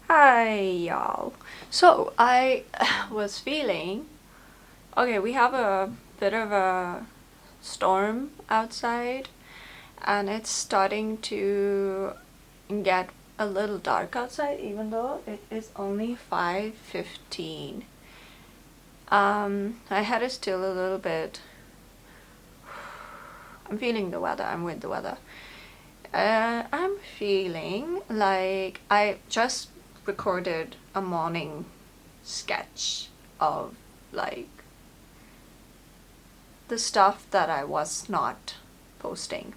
Hi y'all. So I was feeling okay, we have a bit of a storm outside and it's starting to get a little dark outside even though it is only 5:15. My head is still a little bit. I'm feeling the weather. I'm with the weather. I'm feeling like I just recorded a morning sketch of like the stuff that I was not posting.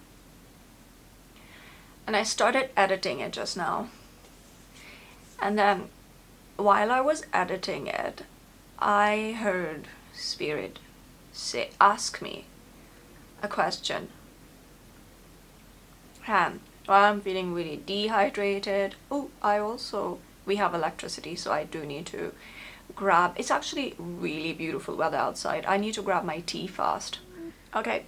And I started editing it just now. And then while I was editing it, I heard Spirit ask me a question. And while I'm feeling really dehydrated, we have electricity, so I do need to grab, it's actually really beautiful weather outside. I need to grab my tea fast. Okay,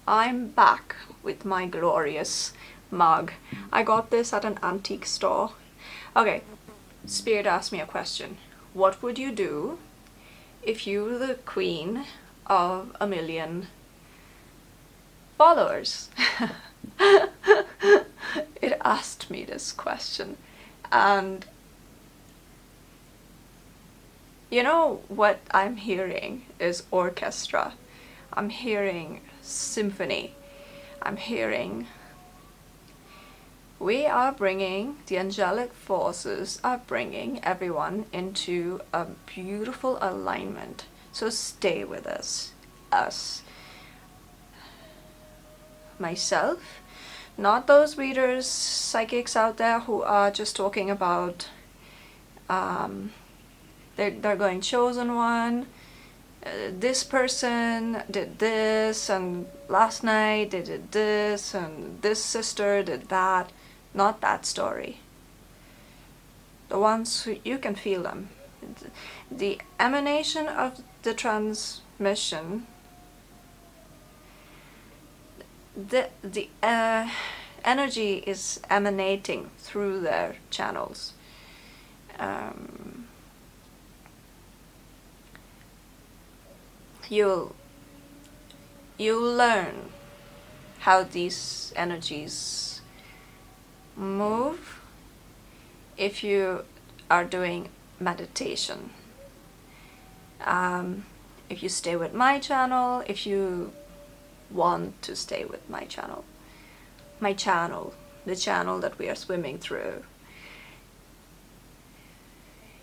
I'm back with my glorious mug. I got this at an antique store. Okay, Spirit asked me a question. What would you do if you were the queen of 1,000,000 followers? It asked me this question, and you know what I'm hearing is orchestra. I'm hearing symphony. I'm hearing the angelic forces are bringing everyone into a beautiful alignment. So stay with us. Myself, not those readers, psychics out there who are just talking about they're going chosen one. This person did this, and last night they did this, and this sister did that. Not that story. The ones who you can feel them. The emanation of the transmission, the energy is emanating through their channels. You'll learn how these energies move if you are doing meditation. If you stay with my channel, if you want to stay with my channel, the channel that we are swimming through,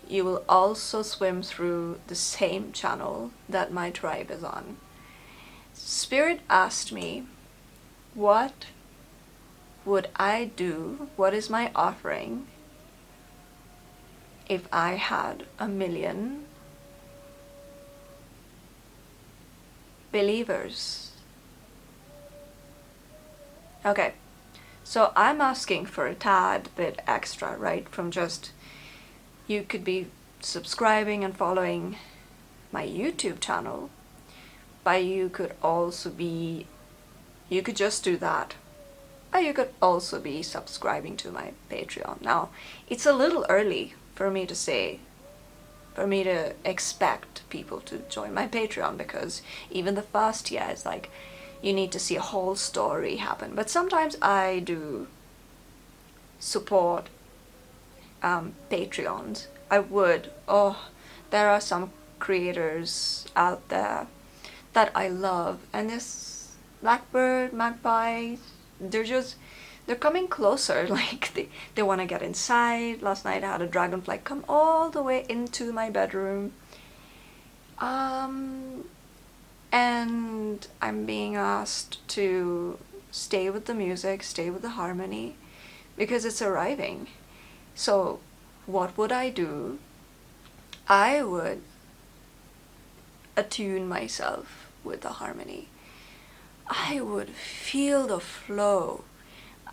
you will also swim through the same channel that my tribe is on. Spirit asked me, what would I do? What is my offering if I had 1,000,000 believers? Okay, so I'm asking for a tad bit extra, right? From just, you could be subscribing and following my YouTube channel, but you could just do that. Or you could also be subscribing to my Patreon. Now, it's a little early for me to expect people to join my Patreon, because even the first year is like, you need to see a whole story happen. But sometimes I do support Patreons. I would. There are some creators out there that I love, and this blackbird, magpie, they're coming closer. Like they want to get inside. Last night I had a dragonfly come all the way into my bedroom. And I'm being asked to stay with the music, stay with the harmony, because it's arriving. So what would I do? I would attune myself with the harmony. I would feel the flow.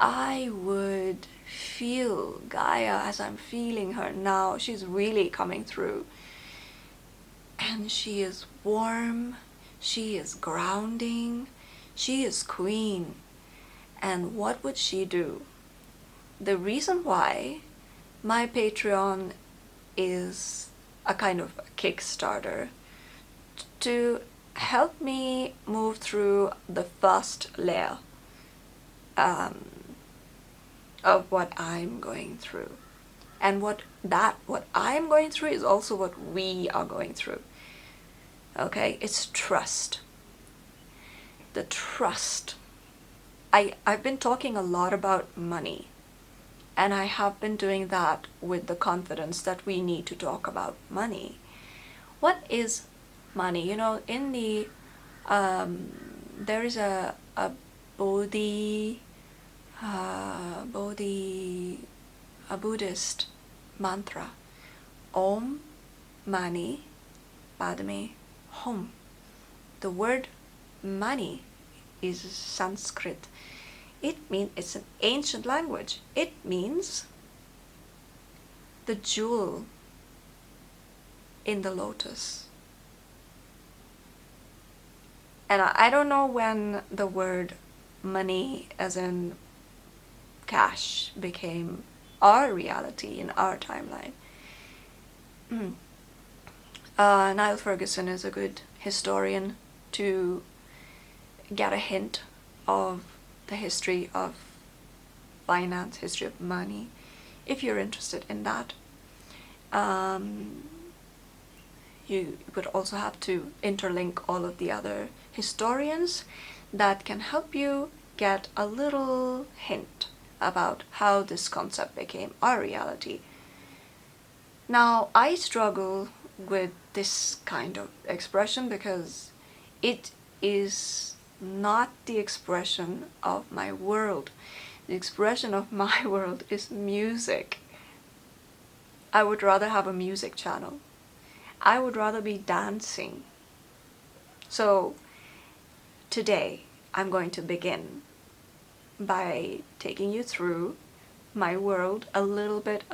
I would feel Gaia as I'm feeling her now. She's really coming through. And she is warm. She is grounding. She is queen. And what would she do? The reason why My Patreon is a kind of Kickstarter to help me move through the first layer of what I'm going through. And what I'm going through is also what we are going through. Okay, it's trust. The trust. I've been talking a lot about money, and I have been doing that with the confidence that we need to talk about money. What is money? You know, in the there is a Bodhi, a Buddhist mantra, Om Mani Padme Hum. The word money is Sanskrit. It's an ancient language. It means the jewel in the lotus. And I don't know when the word money, as in cash, became our reality in our timeline. Niall Ferguson is a good historian to get a hint of the history of finance, history of money, if you're interested in that. You would also have to interlink all of the other historians that can help you get a little hint about how this concept became our reality. Now, I struggle with this kind of expression because it is not the expression of my world. The expression of my world is music. I would rather have a music channel. I would rather be dancing. So today I'm going to begin by taking you through my world a little bit.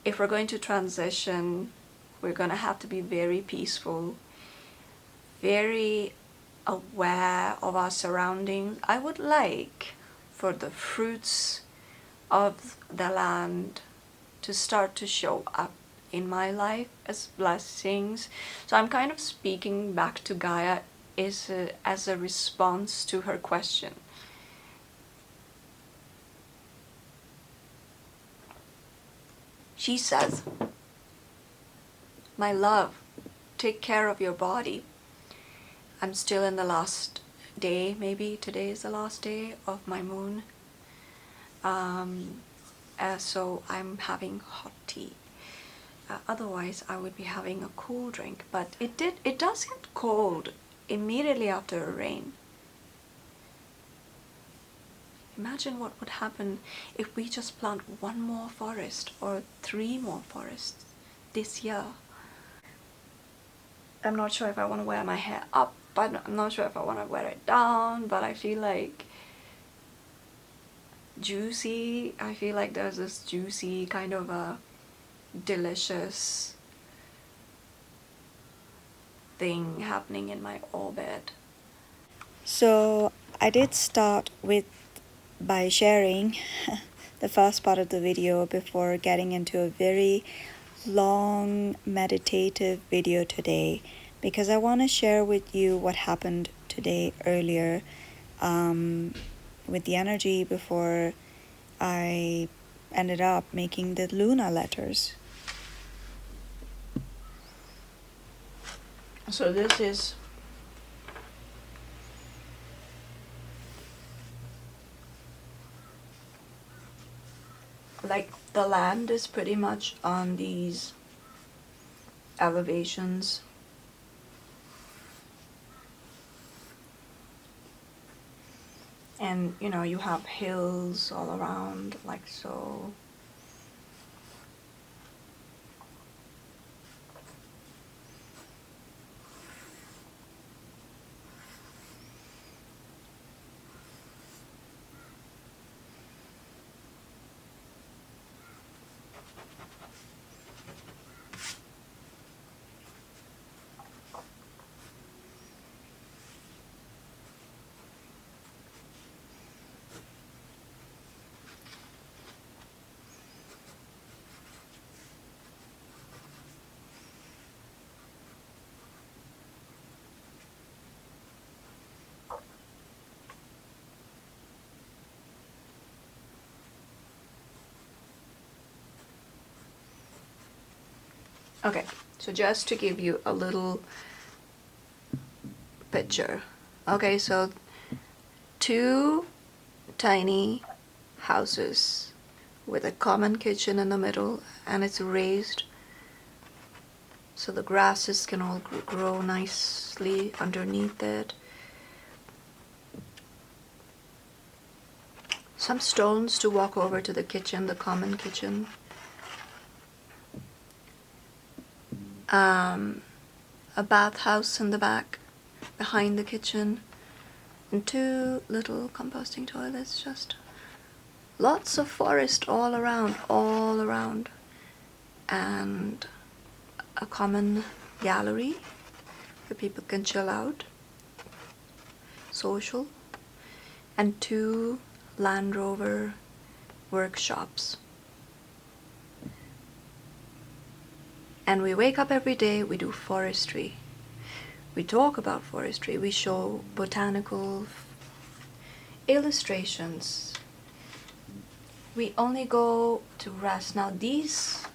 If we're going to transition, we're going to have to be very peaceful, very aware of our surroundings. I would like for the fruits of the land to start to show up in my life as blessings. So I'm kind of speaking back to Gaia as a response to her question. She says, "My love, take care of your body." I'm still in the last day, maybe today is the last day of my moon. So I'm having hot tea. Otherwise I would be having a cool drink, but it does get cold immediately after a rain. Imagine what would happen if we just plant one more forest or 3 more forests this year. I'm not sure if I want to wear my hair up, but I'm not sure if I want to wear it down, but I feel like juicy. I feel like there's this juicy kind of a delicious thing happening in my orbit. So I did start by sharing the first part of the video before getting into a very long meditative video today, because I want to share with you what happened today earlier with the energy before I ended up making the Luna letters. So this is like the land is pretty much on these elevations. And you know, you have hills all around, like so. Okay, so just to give you a little picture. Okay, so two tiny houses with a common kitchen in the middle, and it's raised so the grasses can all grow nicely underneath it. Some stones to walk over to the kitchen, the common kitchen. A bathhouse in the back behind the kitchen, and two little composting toilets. Just lots of forest all around, and a common gallery where people can chill out, social, and two Land Rover workshops. And we wake up every day, we do forestry. We talk about forestry, we show botanical illustrations. We only go to rest. Now these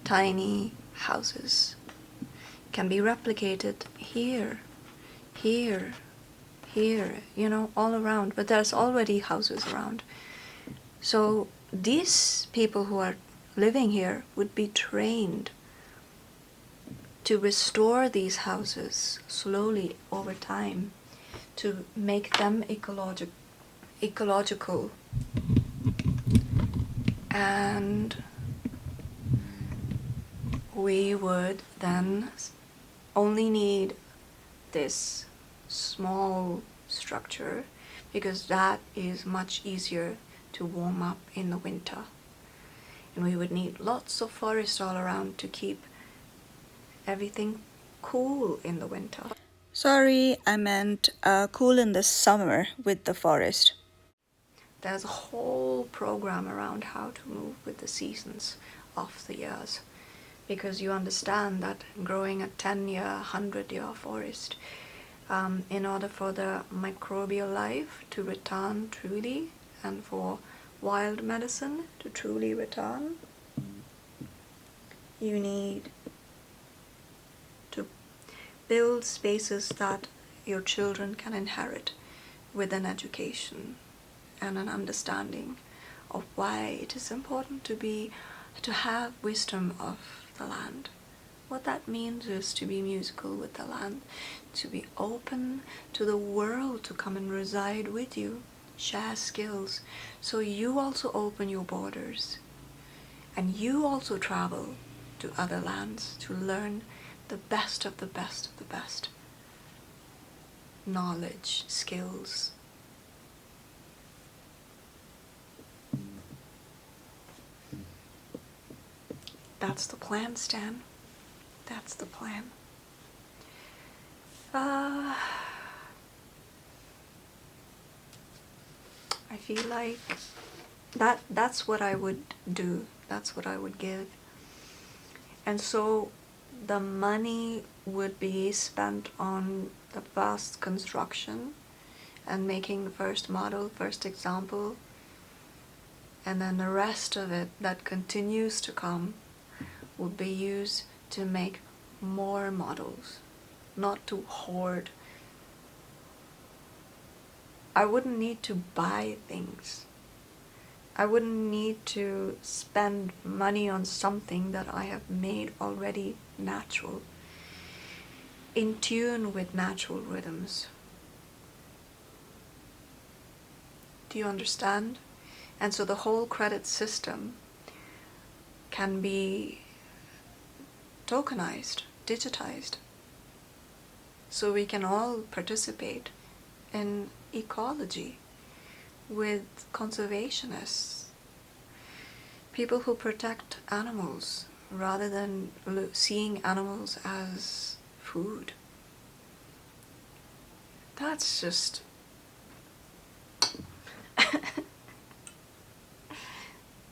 tiny houses can be replicated here, here, you know, all around, but there's already houses around. So these people who are living here would be trained to restore these houses slowly over time, to make them ecological. And we would then only need this small structure, because that is much easier to warm up in the winter. And we would need lots of forest all around to keep everything cool in the winter. Sorry, I meant cool in the summer with the forest. There's a whole program around how to move with the seasons of the years, because you understand that growing a 10-year, 100-year forest, in order for the microbial life to return truly, and for wild medicine to truly return, you need to build spaces that your children can inherit with an education and an understanding of why it is important to have wisdom of the land. What that means is to be musical with the land, to be open to the world to come and reside with you, share skills, so you also open your borders and you also travel to other lands to learn the best of the best of the best knowledge, skills. That's the plan, Stan. That's the plan. I feel like that's what I would do. That's what I would give. And so the money would be spent on the first construction and making the first model, first example, and then the rest of it that continues to come will be used to make more models, not to hoard. I wouldn't need to buy things. I wouldn't need to spend money on something that I have made already natural, in tune with natural rhythms. Do you understand? And so the whole credit system can be tokenized, digitized, so we can all participate in ecology with conservationists, people who protect animals rather than seeing animals as food. That's just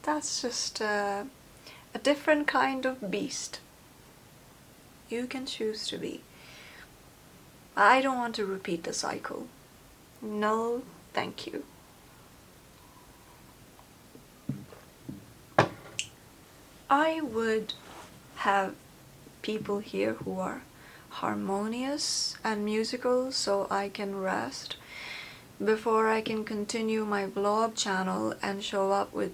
that's just a different kind of beast you can choose to be. I don't want to repeat the cycle. No, thank you. I would have people here who are harmonious and musical, so I can rest before I can continue my vlog channel and show up with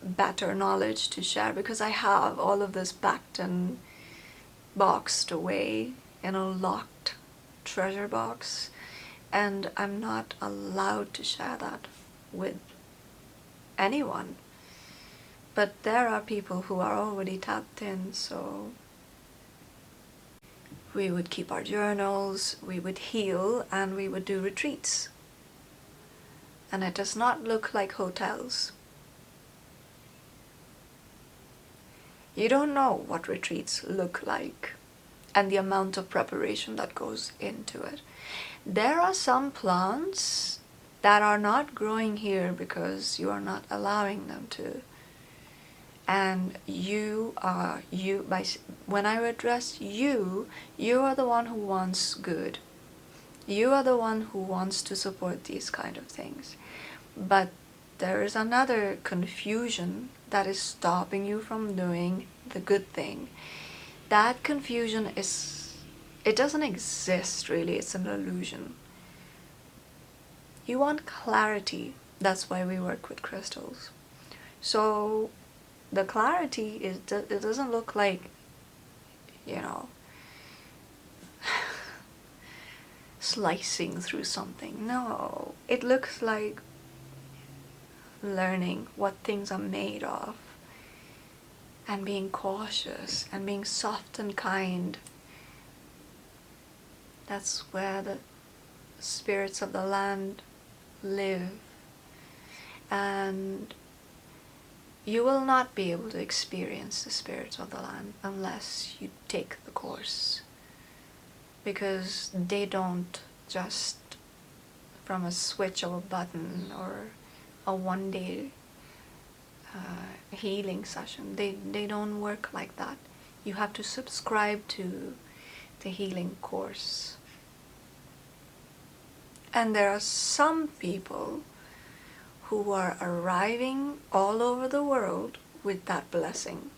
better knowledge to share, because I have all of this packed and boxed away in a locked treasure box, and I'm not allowed to share that with anyone. But there are people who are already tapped in, so we would keep our journals, we would heal, and we would do retreats. And it does not look like hotels. You don't know what retreats look like and the amount of preparation that goes into it. There are some plants that are not growing here because you are not allowing them to. And when I address you, you are the one who wants good. You are the one who wants to support these kind of things. But there is another confusion that is stopping you from doing the good thing. That confusion it doesn't exist really, it's an illusion. You want clarity, that's why we work with crystals. So the clarity it doesn't look like, slicing through something. No, it looks like learning what things are made of, and being cautious and being soft and kind. That's where the spirits of the land live. And you will not be able to experience the spirits of the land unless you take the course, because they don't just from a switch of a button or a one-day healing session. They don't work like that. You have to subscribe to the healing course. And there are some people who are arriving all over the world with that blessing.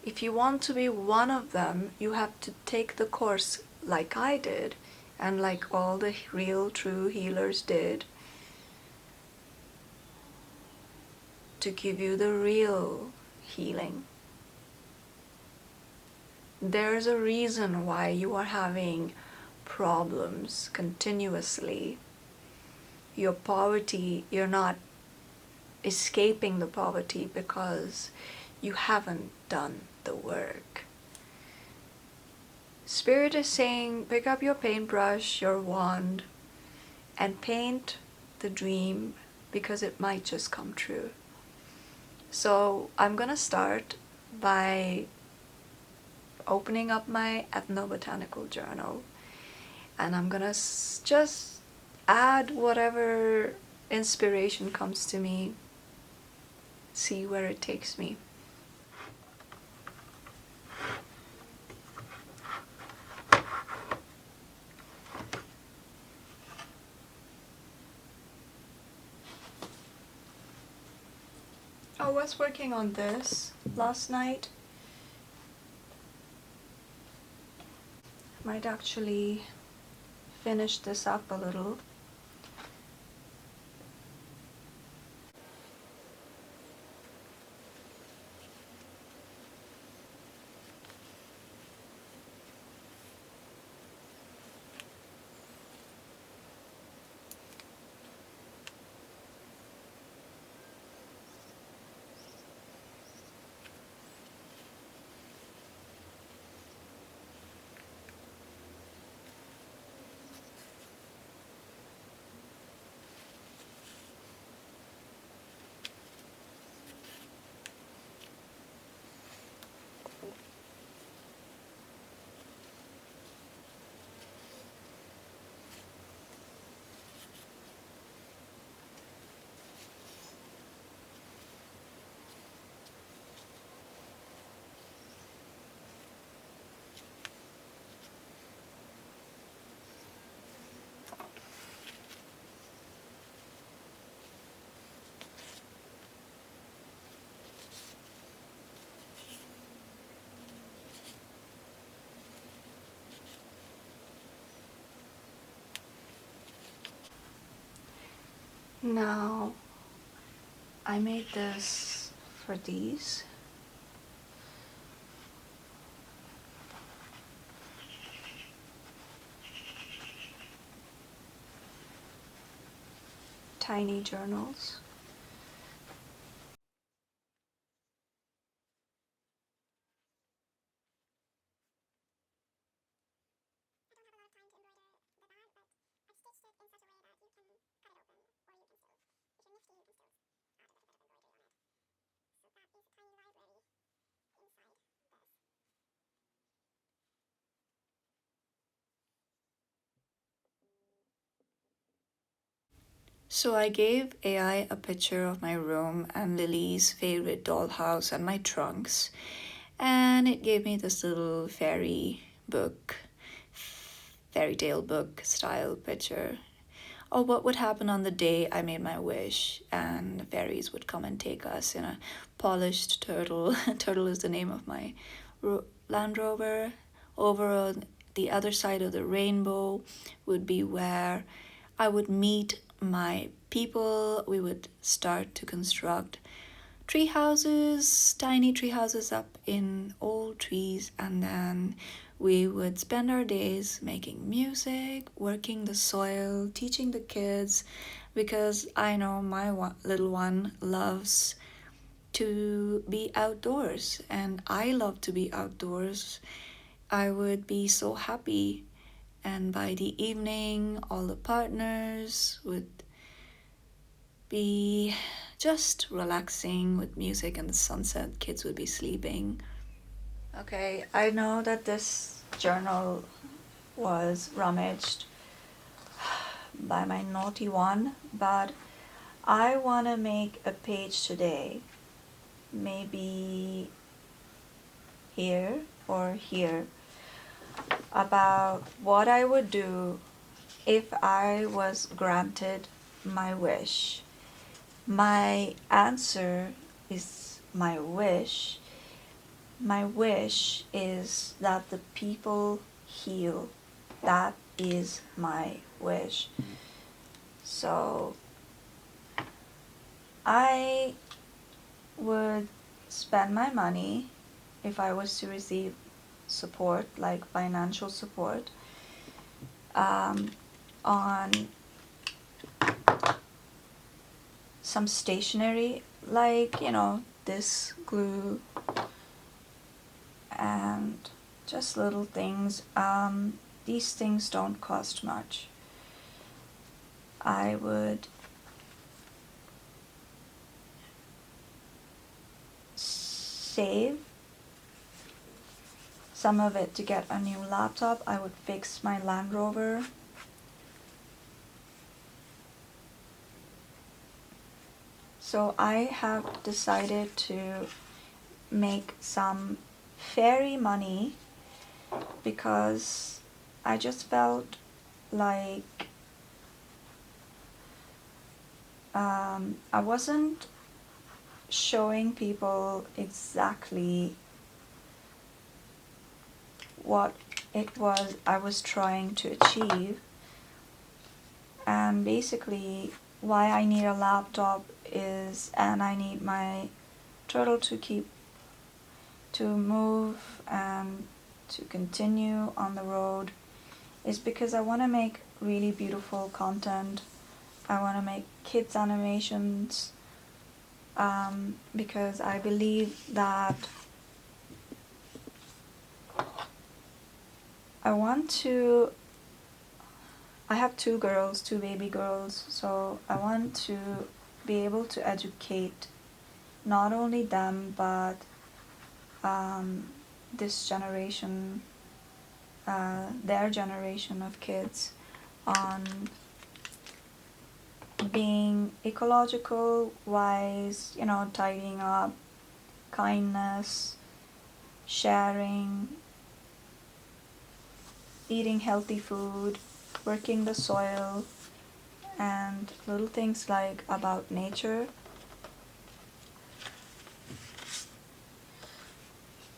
If you want to be one of them, you have to take the course like I did, and like all the real true healers did, to give you the real healing. There's a reason why you are having problems continuously. Your poverty, you're not escaping the poverty because you haven't done the work. Spirit is saying, pick up your paintbrush, your wand, and paint the dream, because it might just come true. So I'm gonna start by opening up my ethnobotanical journal, and I'm gonna just add whatever inspiration comes to me, see where it takes me. I was working on this last night. Might actually finish this up a little. Now, I made this for these. Tiny journals. So I gave AI a picture of my room and Lily's favorite dollhouse and my trunks, and it gave me this little fairy tale book style picture of what would happen on the day I made my wish and the fairies would come and take us in a polished turtle. Turtle is the name of my Land Rover. Over on the other side of the rainbow would be where I would meet my people. We would start to construct tree houses, tiny tree houses up in old trees, and then we would spend our days making music, working the soil, teaching the kids, because I know my little one loves to be outdoors, and I love to be outdoors. I would be so happy, and by the evening, all the partners would be just relaxing with music and the sunset. Kids would be sleeping. Okay, I know that this journal was rummaged by my naughty one, but I want to make a page today, maybe here or here, about what I would do if I was granted my wish. My answer is my wish. My wish is that the people heal. That is my wish. So I would spend my money if I was to receive support, like financial support, on some stationery, like, this glue and just little things. These things don't cost much. I would save some of it to get a new laptop. I would fix my Land Rover. So I have decided to make some fairy money because I just felt like I wasn't showing people exactly what it was I was trying to achieve, and basically why I need a laptop is, and I need my turtle to move and to continue on the road, is because I want to make really beautiful content. I want to make kids animations, because I believe that I have two baby girls, so I want to be able to educate not only them, but this generation, their generation of kids, on being ecological, wise, tidying up, kindness, sharing, eating healthy food, working the soil, and little things like about nature.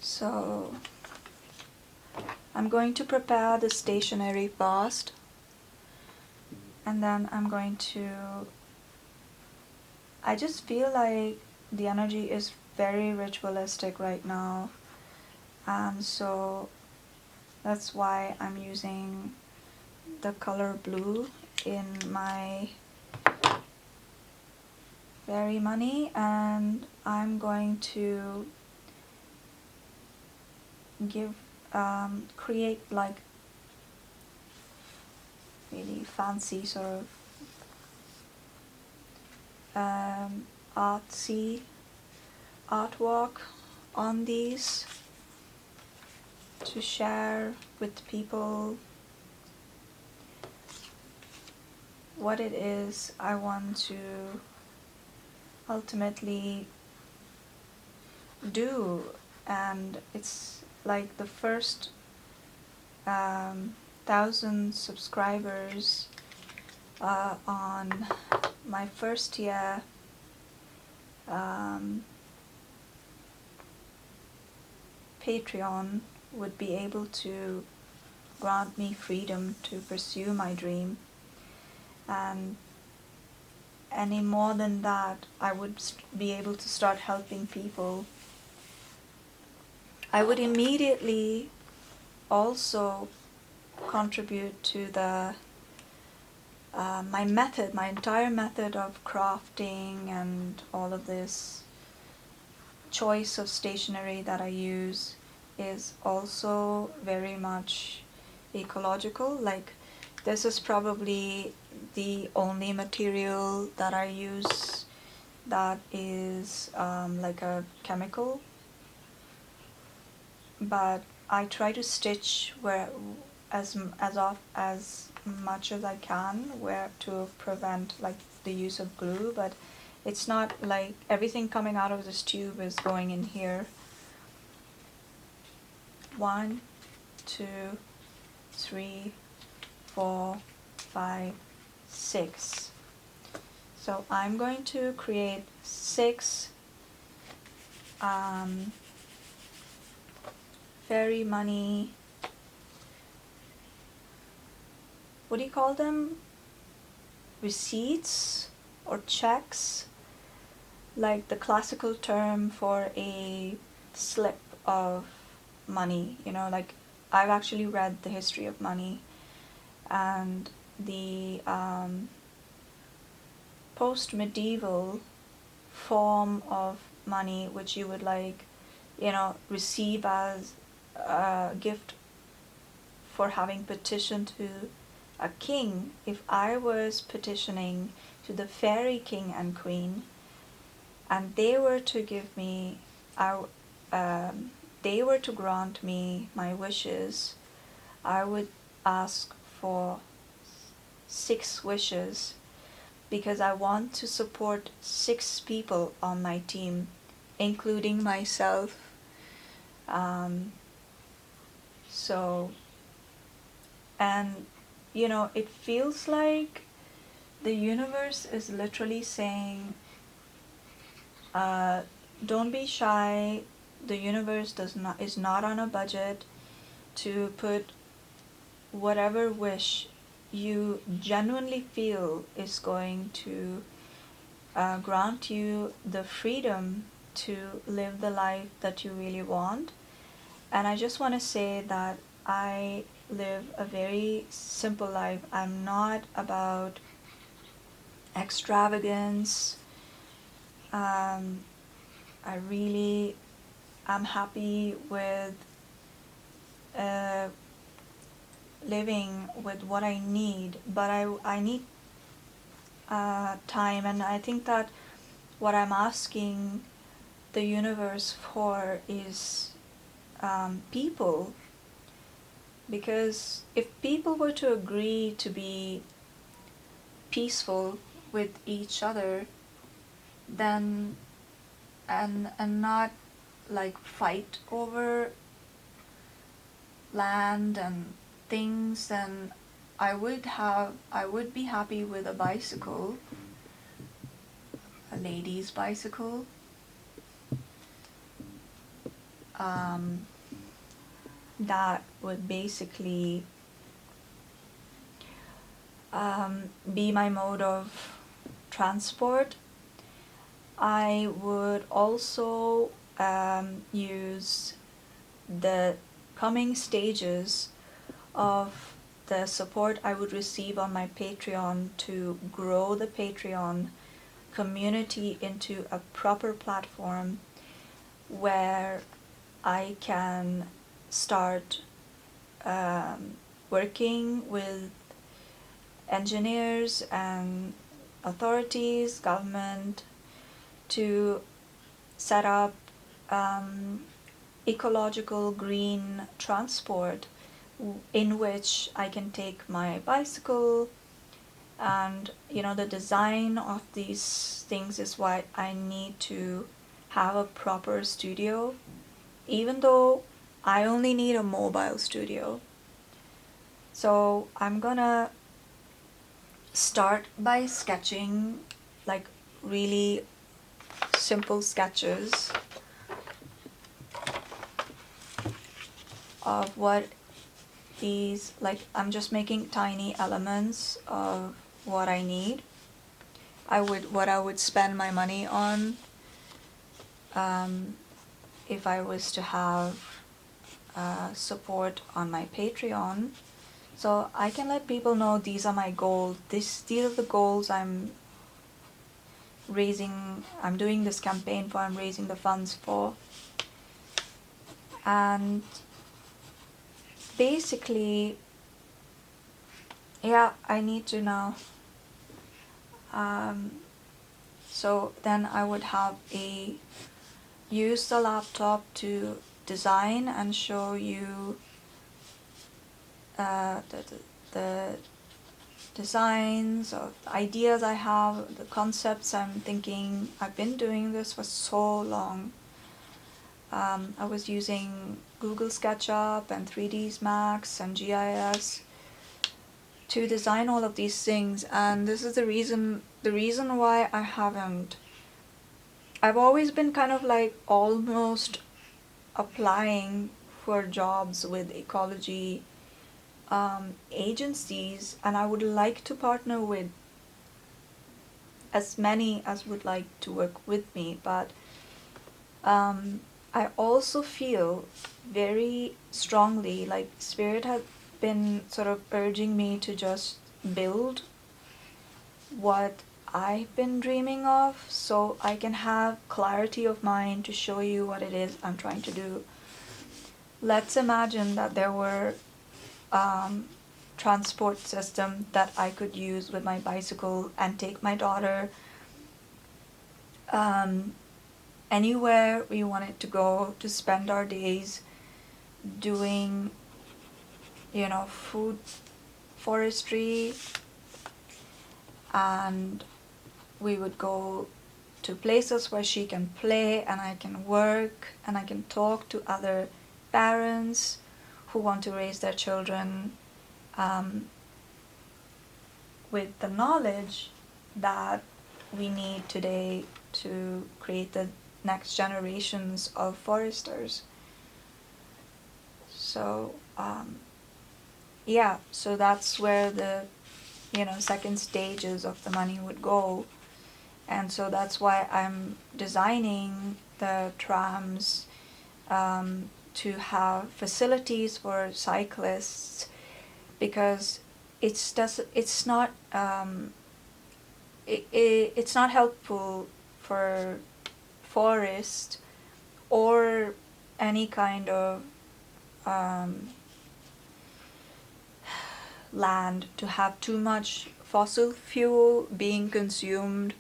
So I'm going to prepare the stationery first, and then I'm going to I just feel like the energy is very ritualistic right now, and so that's why I'm using the color blue in my fairy money, and I'm going to create like really fancy sort of artsy artwork on these to share with people what it is I want to ultimately do. And it's like the first 1,000 subscribers on my first year Patreon would be able to grant me freedom to pursue my dream, and any more than that I would be able to start helping people. I would immediately also contribute to the my entire method of crafting, and all of this choice of stationery that I use is also very much ecological. Like, this is probably the only material that I use that is like a chemical, but I try to stitch where as much as I can, where to prevent like the use of glue, but it's not like everything coming out of this tube is going in here. 1, 2, 3, 4, 5, 6. So I'm going to create 6 fairy money, what do you call them? Receipts or checks, like the classical term for a slip of money. You know, like, I've actually read the history of money, and the post-medieval form of money, which you would like, you know, receive as a gift for having petitioned to a king. If I was petitioning to the fairy king and queen, and they were to give me they were to grant me my wishes, I would ask for 6 wishes, because I want to support 6 people on my team, including myself. So, and you know, it feels like the universe is literally saying, don't be shy. The universe is not on a budget to put whatever wish you genuinely feel is going to grant you the freedom to live the life that you really want. And I just want to say that I live a very simple life. I'm not about extravagance. I really am happy with living with what I need, but I need time, and I think that what I'm asking the universe for is people, because if people were to agree to be peaceful with each other, then and not like fight over land and things, then I would be happy with a bicycle, a lady's bicycle, that would basically be my mode of transport. I would also use the coming stages of the support I would receive on my Patreon to grow the Patreon community into a proper platform where I can start working with engineers and authorities, government, to set up ecological green transport in which I can take my bicycle. And the design of these things is why I need to have a proper studio, even though I only need a mobile studio. So I'm gonna start by sketching like really simple sketches of what these, like, I'm just making tiny elements of what I need. What I would spend my money on if I was to have support on my Patreon. So I can let people know these are my goals. These are the goals I'm doing this campaign for, I'm raising the funds for. And basically, yeah, I need to know. So then I would use the laptop to design and show you the designs of ideas I have, the concepts I'm thinking. I've been doing this for so long. I was using Google SketchUp and 3ds Max and GIS to design all of these things, and this is the reason why I've always been kind of like almost applying for jobs with ecology agencies, and I would like to partner with as many as would like to work with me, but I also feel very strongly like Spirit had been sort of urging me to just build what I've been dreaming of, so I can have clarity of mind to show you what it is I'm trying to do. Let's imagine that there were transport system that I could use with my bicycle and take my daughter anywhere we wanted to go, to spend our days doing food forestry, and we would go to places where she can play and I can work and I can talk to other parents who want to raise their children with the knowledge that we need today to create the next generations of foresters. So so that's where the second stages of the money would go. And so that's why I'm designing the trams to have facilities for cyclists, because it's not helpful for forest or any kind of land to have too much fossil fuel being consumed,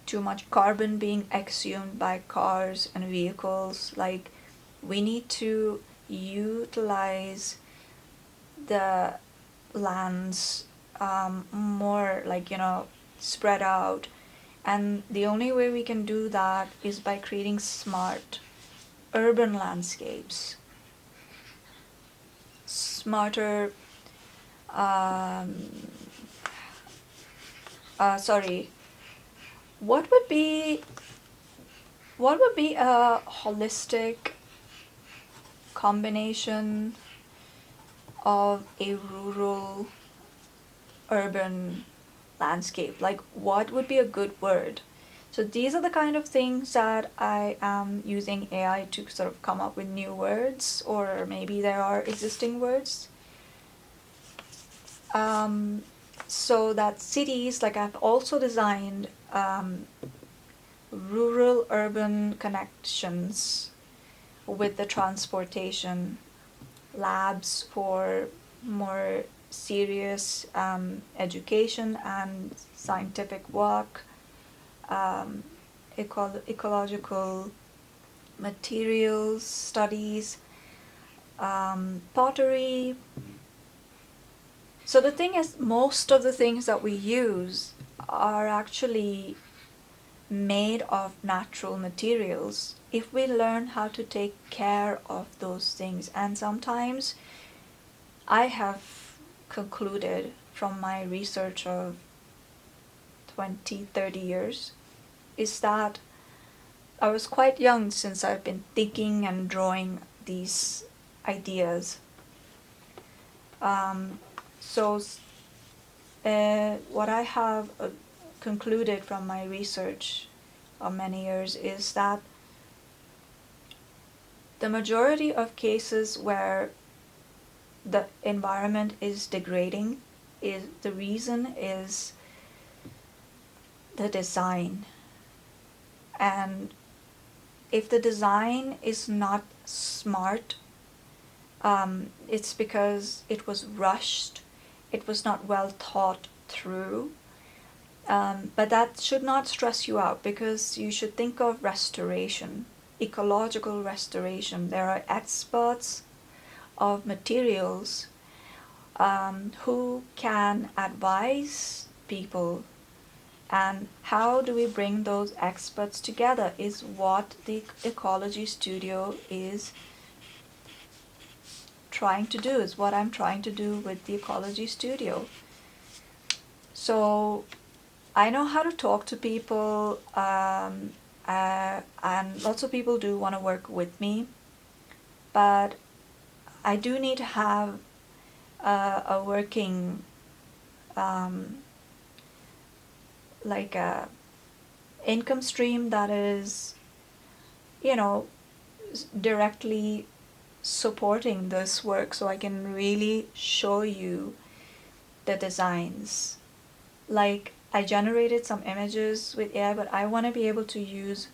too much carbon being exhumed by cars and vehicles. Like, we need to utilize the lands more, like, spread out. And the only way we can do that is by creating smart urban landscapes. Smarter what would be a holistic combination of a rural urban landscape? Like, what would be a good word? So these are the kind of things that I am using AI to sort of come up with new words, or maybe there are existing words. So that cities, like I've also designed rural urban connections with the transportation, labs for more serious education and scientific work, ecological materials studies, pottery. So the thing is, most of the things that we use are actually made of natural materials if we learn how to take care of those things. And sometimes I have concluded from my research of 20, 30 years is that I was quite young since I've been thinking and drawing these ideas. So what I have concluded from my research of many years is that the majority of cases where the environment is degrading, is the reason is the design. And if the design is not smart, it's because it was rushed, it was not well thought through. But that should not stress you out, because you should think of restoration, ecological restoration. There are experts of materials who can advise people, and how do we bring those experts together is what the Ecology Studio is trying to do, is what I'm trying to do with the Ecology Studio. So I know how to talk to people, and lots of people do want to work with me, but I do need to have a working, like a income stream that is, you know, directly supporting this work, so I can really show you the designs. Like, I generated some images with AI, but I want to be able to use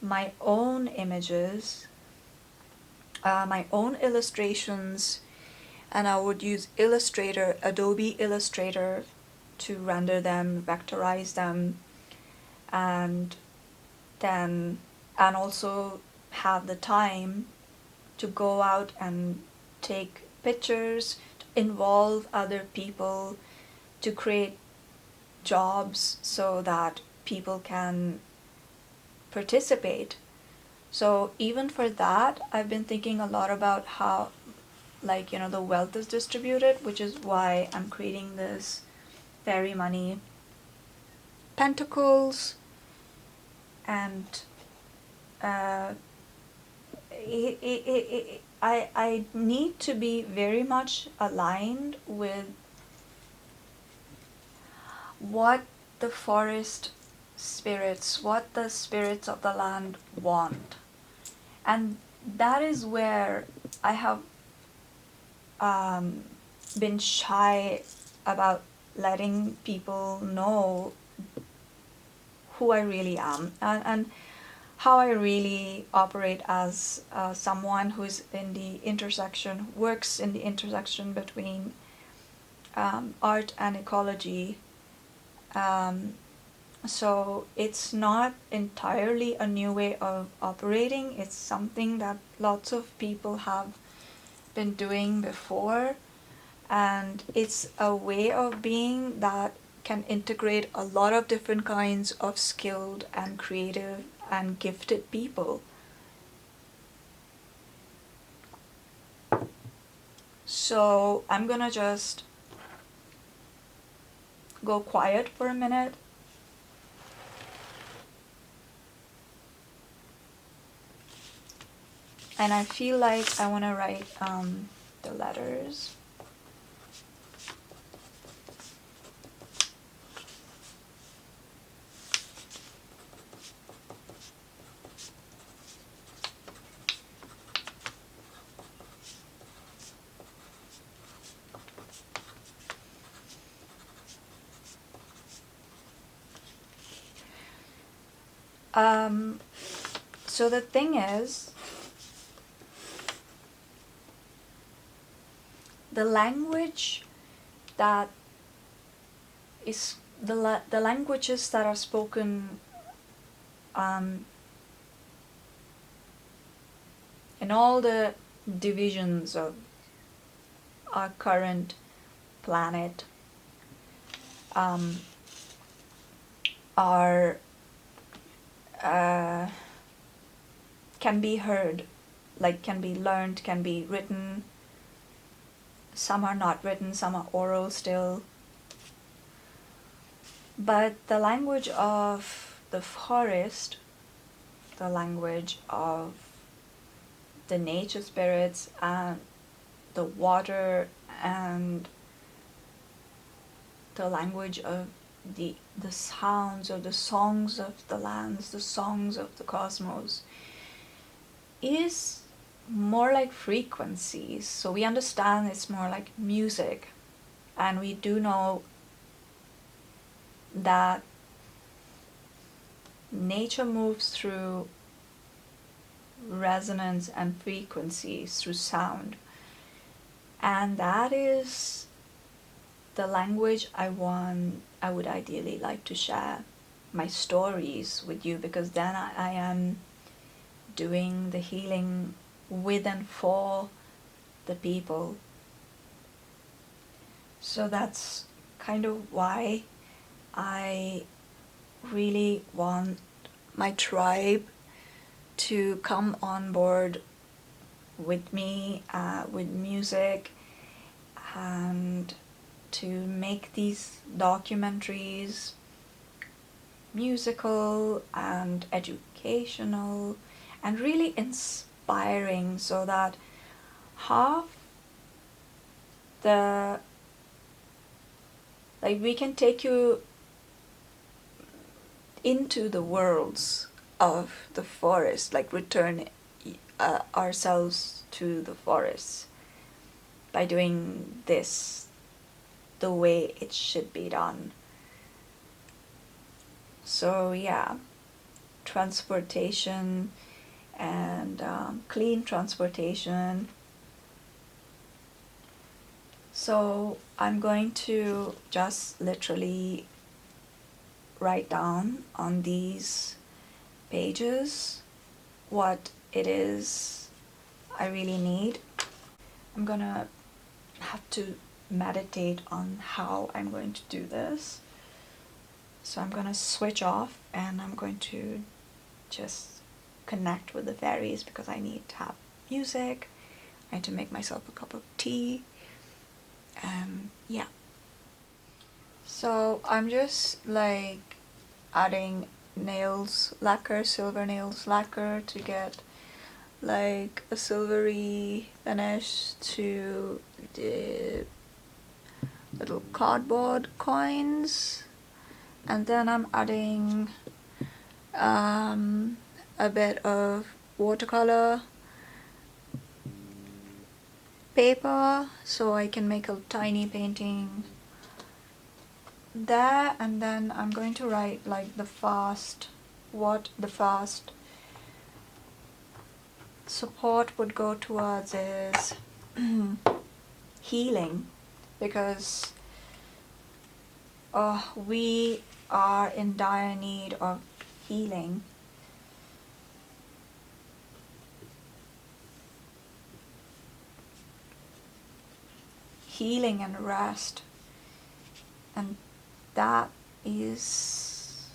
my own images, my own illustrations, and I would use Illustrator, Adobe Illustrator, to render them, vectorize them, and then, and also have the time to go out and take pictures, to involve other people, to create jobs so that people can participate. So even for that, I've been thinking a lot about how, like, you know, the wealth is distributed, which is why I'm creating this fairy money pentacles. And I need to be very much aligned with what the forest spirits, what the spirits of the land want. And that is where I have been shy about letting people know who I really am, and how I really operate as someone who's in the intersection, works in the intersection between art and ecology. So it's not entirely a new way of operating. It's something that lots of people have been doing before, and it's a way of being that can integrate a lot of different kinds of skilled and creative and gifted people. So I'm gonna just go quiet for a minute. And I feel like I want to write the letters. So the thing is, the language that is the languages that are spoken in all the divisions of our current planet are can be heard, like can be learned, can be written. Some are not written, some are oral still. But the language of the forest, the language of the nature spirits and the water, and the language of the sounds or the songs of the lands, the songs of the cosmos, is more like frequencies. So we understand it's more like music, and we do know that nature moves through resonance and frequencies, through sound, and that is the language I would ideally like to share my stories with you, because then I am doing the healing with and for the people. So that's kind of why I really want my tribe to come on board with me with music, and to make these documentaries musical and educational and really inspiring, so that half the, like, we can take you into the worlds of the forest, like return ourselves to the forests by doing this the way it should be done. So yeah, transportation and clean transportation. So I'm going to just literally write down on these pages what it is I really need. I'm gonna have to meditate on how I'm going to do this. So I'm gonna switch off and I'm going to just connect with the fairies, because I need to have music. I need to make myself a cup of tea. Yeah. So I'm just like adding nails lacquer, silver nails lacquer, to get like a silvery finish to the little cardboard coins. And then I'm adding a bit of watercolor paper, so I can make a tiny painting there. And then I'm going to write like what the fast support would go towards is healing, because we are in dire need of healing. Healing and rest, and that is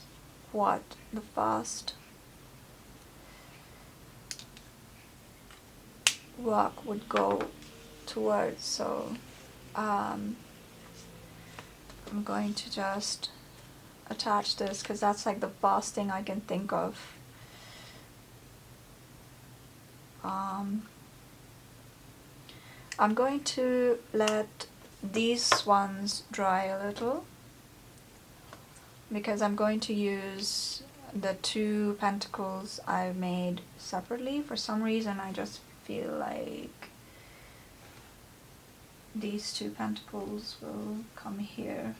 what the fast work would go towards. So I'm going to just attach this, because that's like the fast thing I can think of. I'm going to let these ones dry a little, because I'm going to use the 2 pentacles I made separately. For some reason I just feel like these 2 pentacles will come here.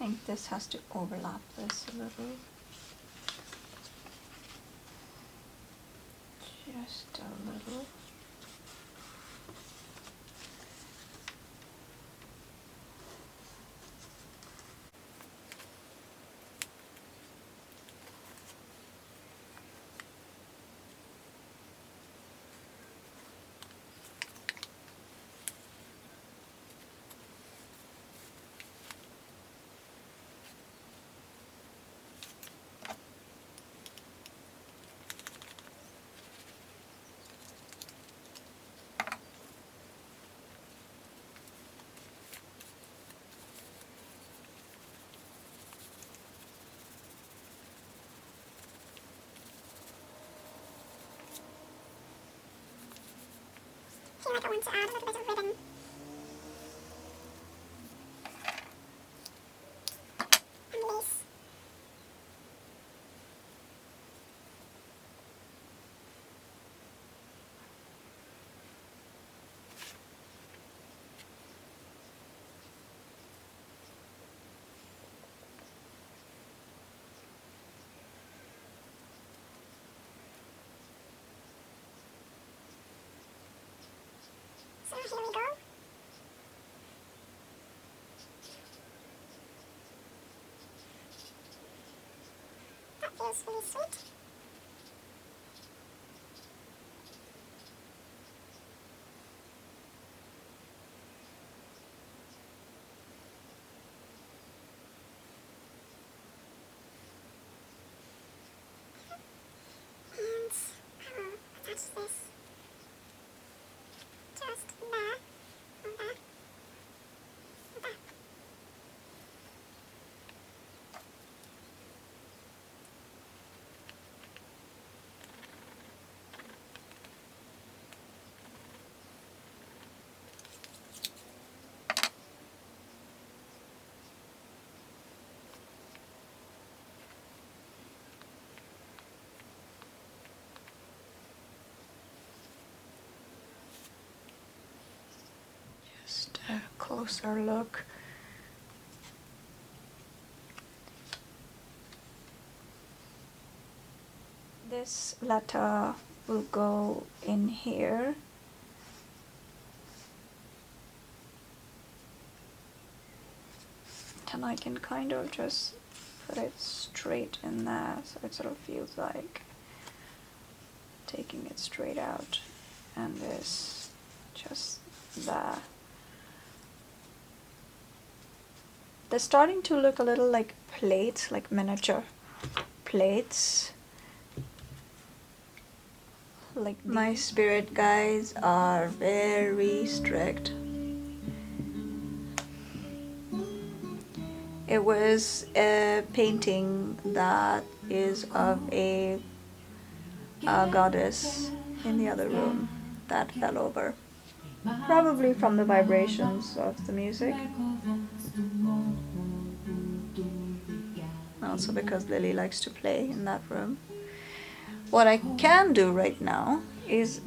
think this has to overlap this a little. Just a little. I feel like I want to add a little bit of ribbon. And lace. So here we go. That feels really sweet. And I will attach this just there, and there, and there. Just a closer look. This letter will go in here. And I can kind of just put it straight in there, so it sort of feels like taking it straight out, and this just there. They're starting to look a little like plates, like miniature plates. Like my spirit guides are very strict. It was a painting that is of a goddess in the other room that fell over. Probably from the vibrations of the music. Also because Lily likes to play in that room. What I can do right now is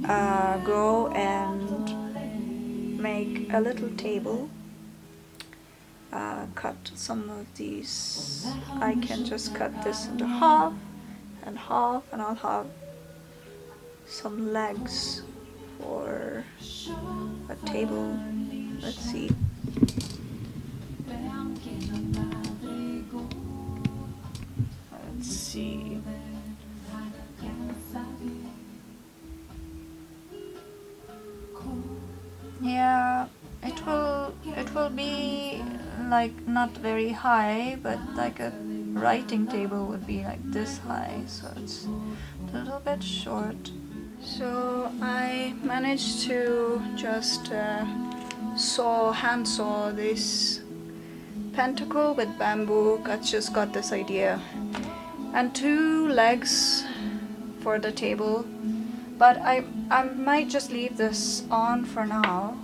go and make a little table. Cut some of these. I can just cut this into half, and I'll have some legs for a table. Let's see. Let's see. Yeah, it will be like not very high, but like a writing table would be like this high, so it's a little bit short. So I managed to just hand saw this pentacle with bamboo. I just got this idea, and 2 legs for the table, but I might just leave this on for now,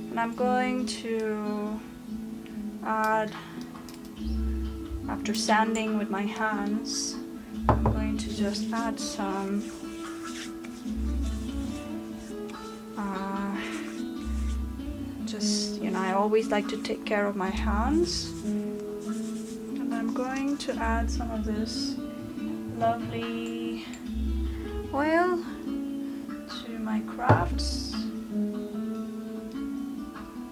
and I'm going to add, after sanding with my hands, I'm going to just add some always like to take care of my hands. And I'm going to add some of this lovely oil to my crafts.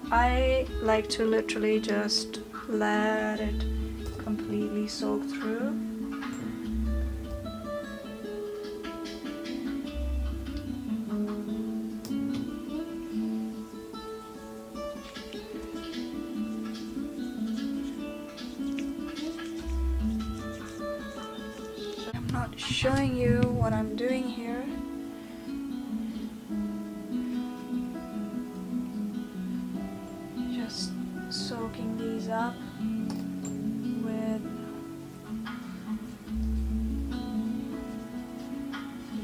I like to literally just let it completely soak through. I'm not showing you what I'm doing here. Just soaking these up with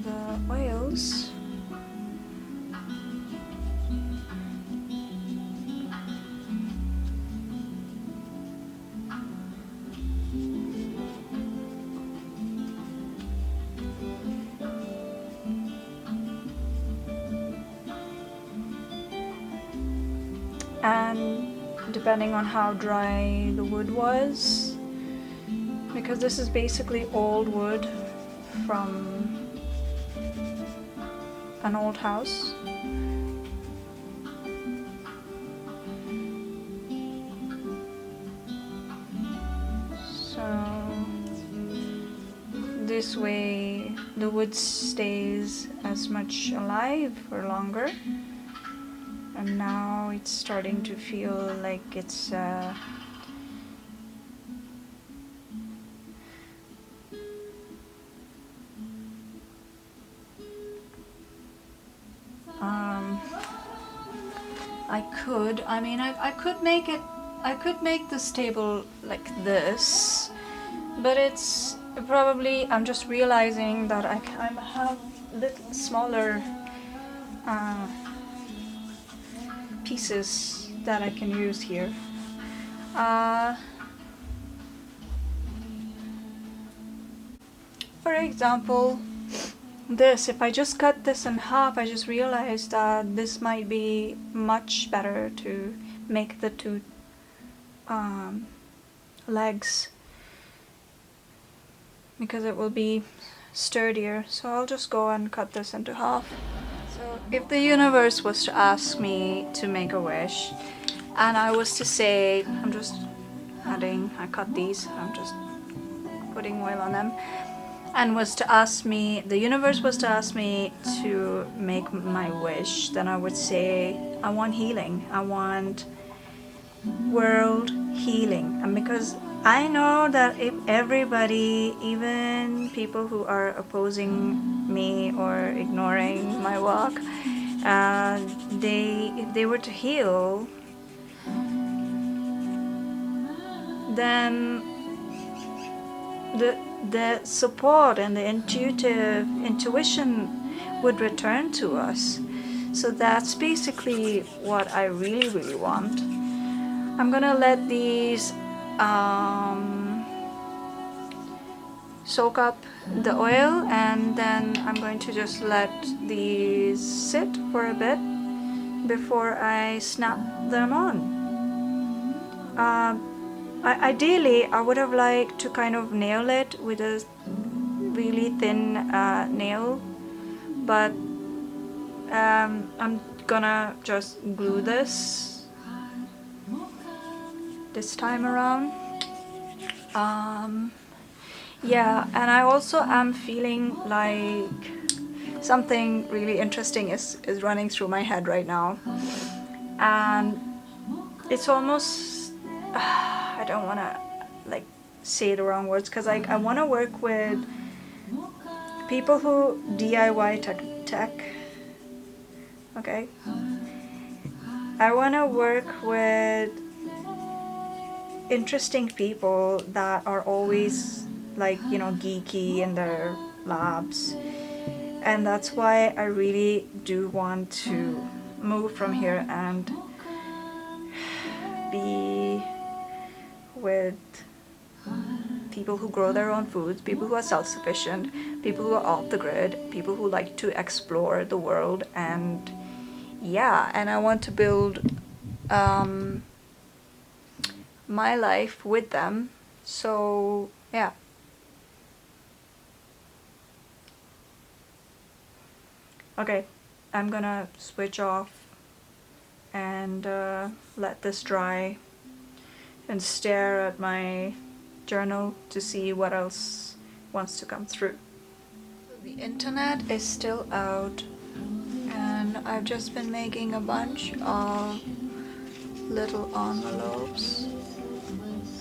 the oils. And depending on how dry the wood was, because this is basically old wood from an old house. So this way the wood stays as much alive for longer. And now it's starting to feel like it's I could make this table like this, but it's probably, I'm just realizing that I have little smaller pieces that I can use here. For example, this, if I just cut this in half, I just realized that this might be much better to make the two legs, because it will be sturdier. So I'll just go and cut this into half. So if the universe was to ask me to make a wish, and I was to say, I'm just adding, I cut these, I'm just putting oil on them, and was to ask me, the universe was to ask me to make my wish, then I would say, I want healing. I want world healing. And because I know that if everybody, even people who are opposing me or ignoring my work, if they were to heal, then the support and the intuition would return to us. So that's basically what I really want. I'm gonna let these soak up the oil, and then I'm going to just let these sit for a bit before I snap them on. Ideally, I would have liked to kind of nail it with a really thin nail, but I'm gonna just glue this time around. Yeah, and I also am feeling like something really interesting is running through my head right now, and it's almost I don't want to like say the wrong words, because I want to work with people who DIY tech. Okay, I want to work with interesting people that are always like, you know, geeky in their labs, and that's why I really do want to move from here and be with people who grow their own foods, people who are self-sufficient, people who are off the grid, people who like to explore the world. And yeah, and I want to build my life with them. So yeah. Okay, I'm gonna switch off and let this dry and stare at my journal to see what else wants to come through. The internet is still out, and I've just been making a bunch of little envelopes,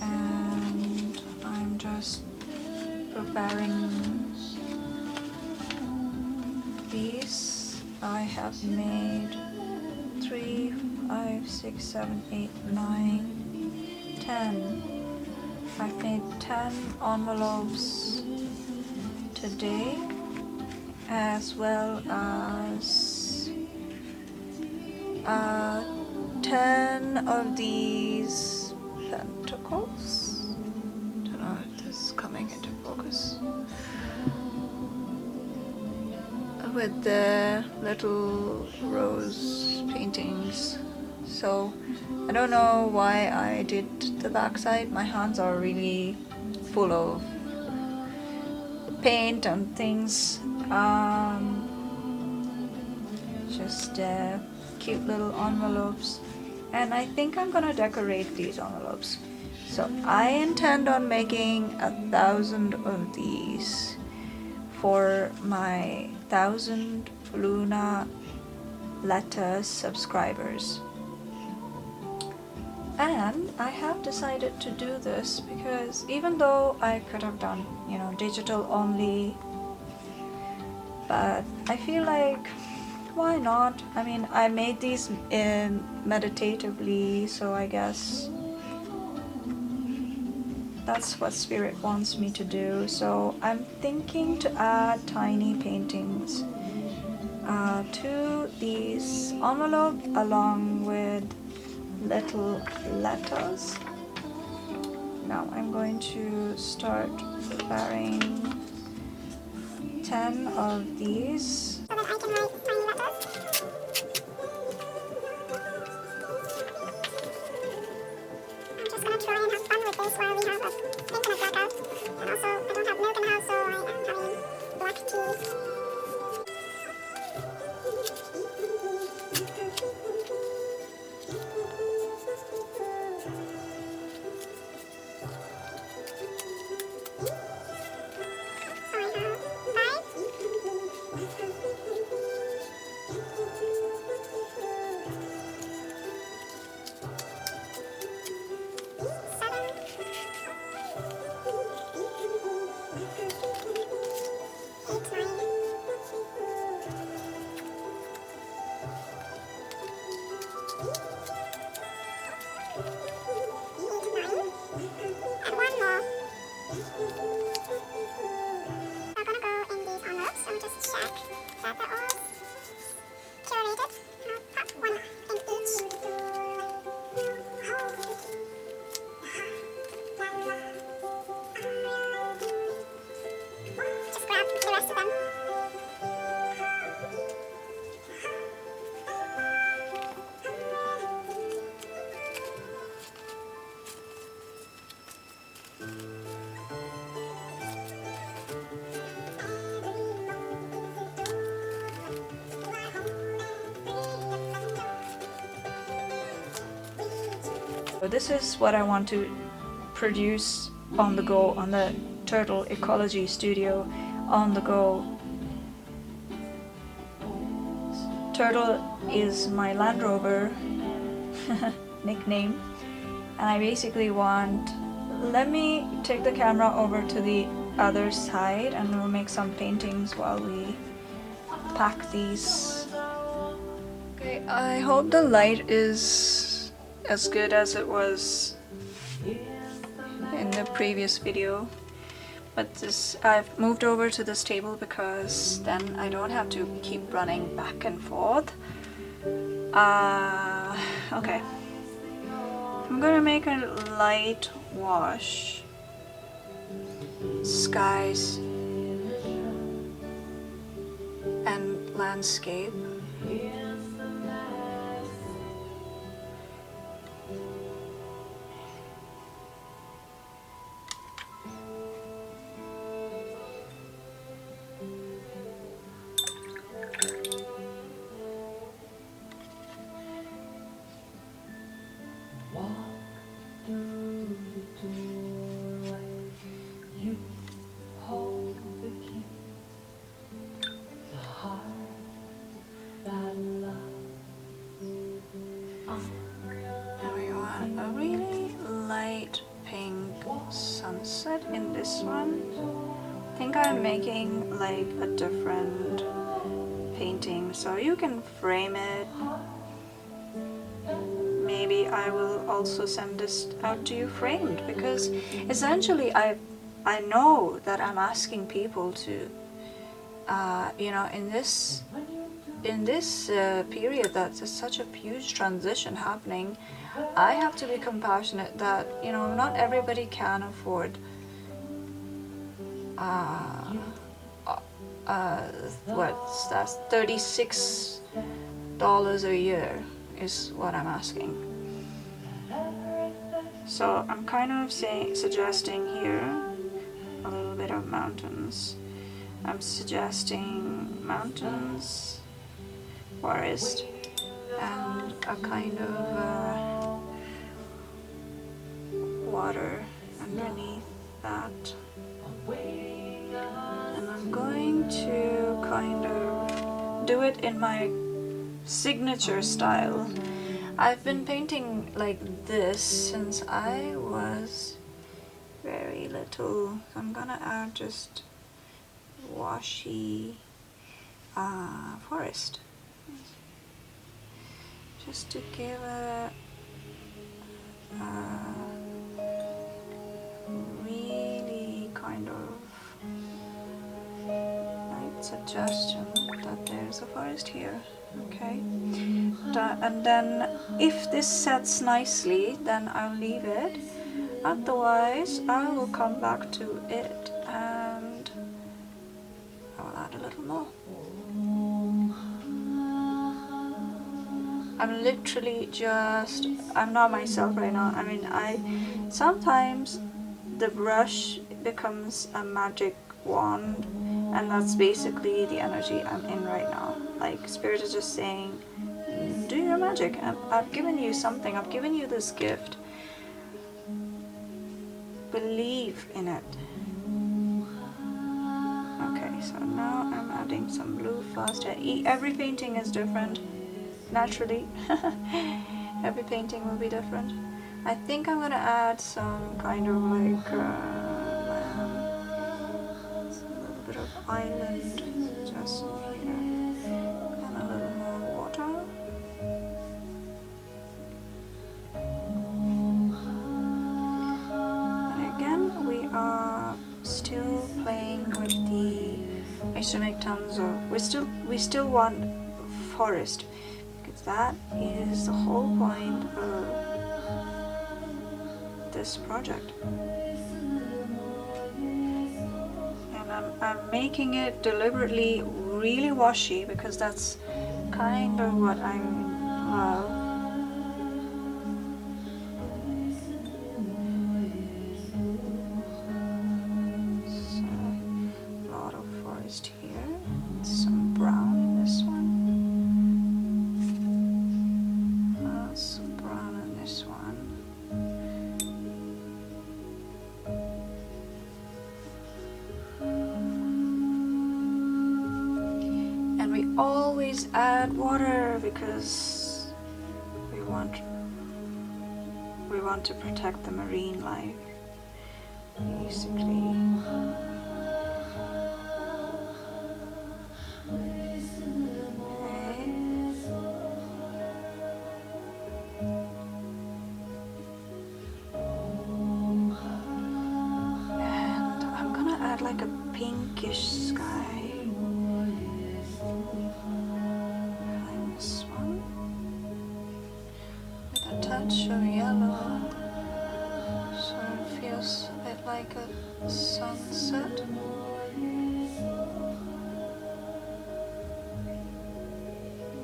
and I'm just preparing these. I have made 3, 5, 6, 7, 8, 9, 10. I've made 10 envelopes today, as well as 10 of these pentacles. Don't know if this is coming into focus. With the little rose paintings. So I don't know why I did the backside. My hands are really full of paint and things. Just cute little envelopes, and I think I'm gonna decorate these envelopes. So I intend on making 1,000 of these for my 1,000 Luna Letters subscribers. And I have decided to do this because even though I could have done, digital only, but I feel like, why not? I mean, I made these meditatively, so I guess that's what Spirit wants me to do. So I'm thinking to add tiny paintings to these envelopes along with little letters. Now I'm going to start preparing 10 of these. So that I can write tiny letters. I'm just gonna try and have fun with this while we have a internet blackout. And also, I don't have milk in the house, so I am having black tea. So this is what I want to produce on the go, on the Turtle Ecology Studio on the go. Turtle is my Land Rover nickname, and I basically want, let me take the camera over to the other side and we'll make some paintings while we pack these. Okay, I hope the light is as good as it was in the previous video, but this, I've moved over to this table because then I don't have to keep running back and forth. Okay, I'm gonna make a light wash, skies and landscape. think I'm making like a different painting, so you can frame it. Maybe I will also send this out to you framed, because essentially I know that I'm asking people to you know, in this period that's such a huge transition happening, I have to be compassionate that, you know, not everybody can afford what's that, $36 a year is what I'm asking. So I'm kind of suggesting here a little bit of mountains. I'm suggesting mountains, forest, and a kind of water underneath that. And I'm going to kind of do it in my signature style. I've been painting like this since I was very little. I'm gonna add just washy forest, just to give a really kind of light suggestion that there's a forest here. Okay, and then if this sets nicely, then I'll leave it. Otherwise, I will come back to it and I will add a little more. I'm literally just, I'm not myself right now. I mean, sometimes the brush becomes a magic wand, and that's basically the energy I'm in right now. Like, Spirit is just saying, do your magic. I've given you something. I've given you this gift. Believe in it. Okay, so now I'm adding some blue fast. Every painting is different, naturally. Every painting will be different. I think I'm gonna add some kind of like a little bit of island just here, and a little more water. And again, we are still playing with the. I should make tons of. We still want forest, because that is the whole point of this project. And I'm making it deliberately really washy, because that's kind of what I'm love. So, a lot of forest here, some brown in this one. Some brown in this one. And we always add water because we want to protect the marine life, basically. Like a pinkish sky. Like this one. With a touch of yellow. So it feels a bit like a sunset.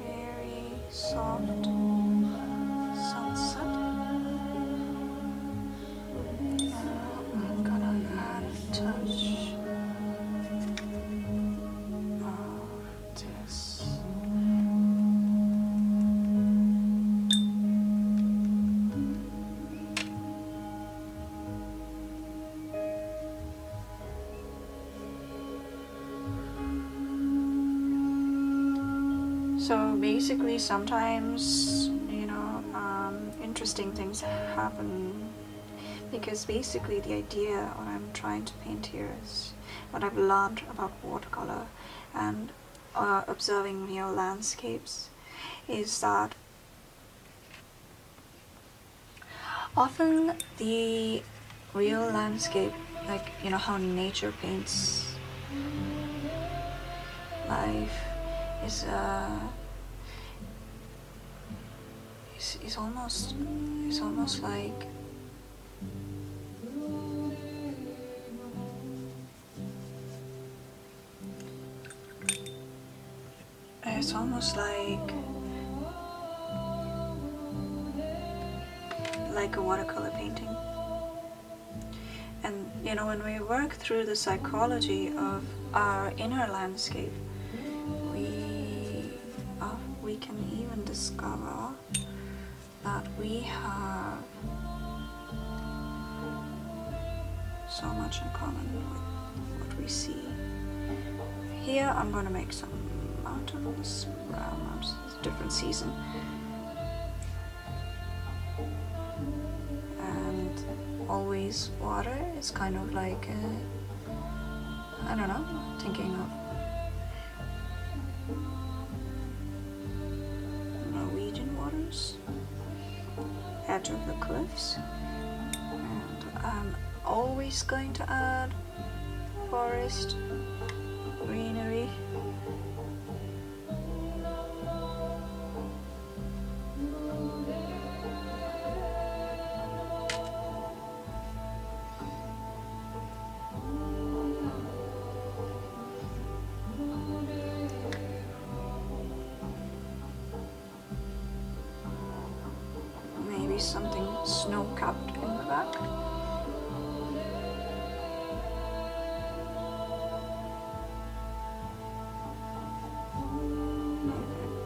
Very soft sunset. I'm gonna add a touch. So basically, sometimes, you know, interesting things happen because basically the idea what I'm trying to paint here is what I've learned about watercolor and observing real landscapes, is that often the real landscape, like, you know how nature paints life, is almost like it's almost like a watercolor painting. And you know, when we work through the psychology of our inner landscape, we can even discover that we have so much in common with what we see. Here I'm going to make some mountains, brown mountains, it's a different season. And always water is kind of like, I don't know, thinking of Norwegian waters, edge of the cliffs. And I'm always going to add forest, greenery. Maybe something snow-capped in the back.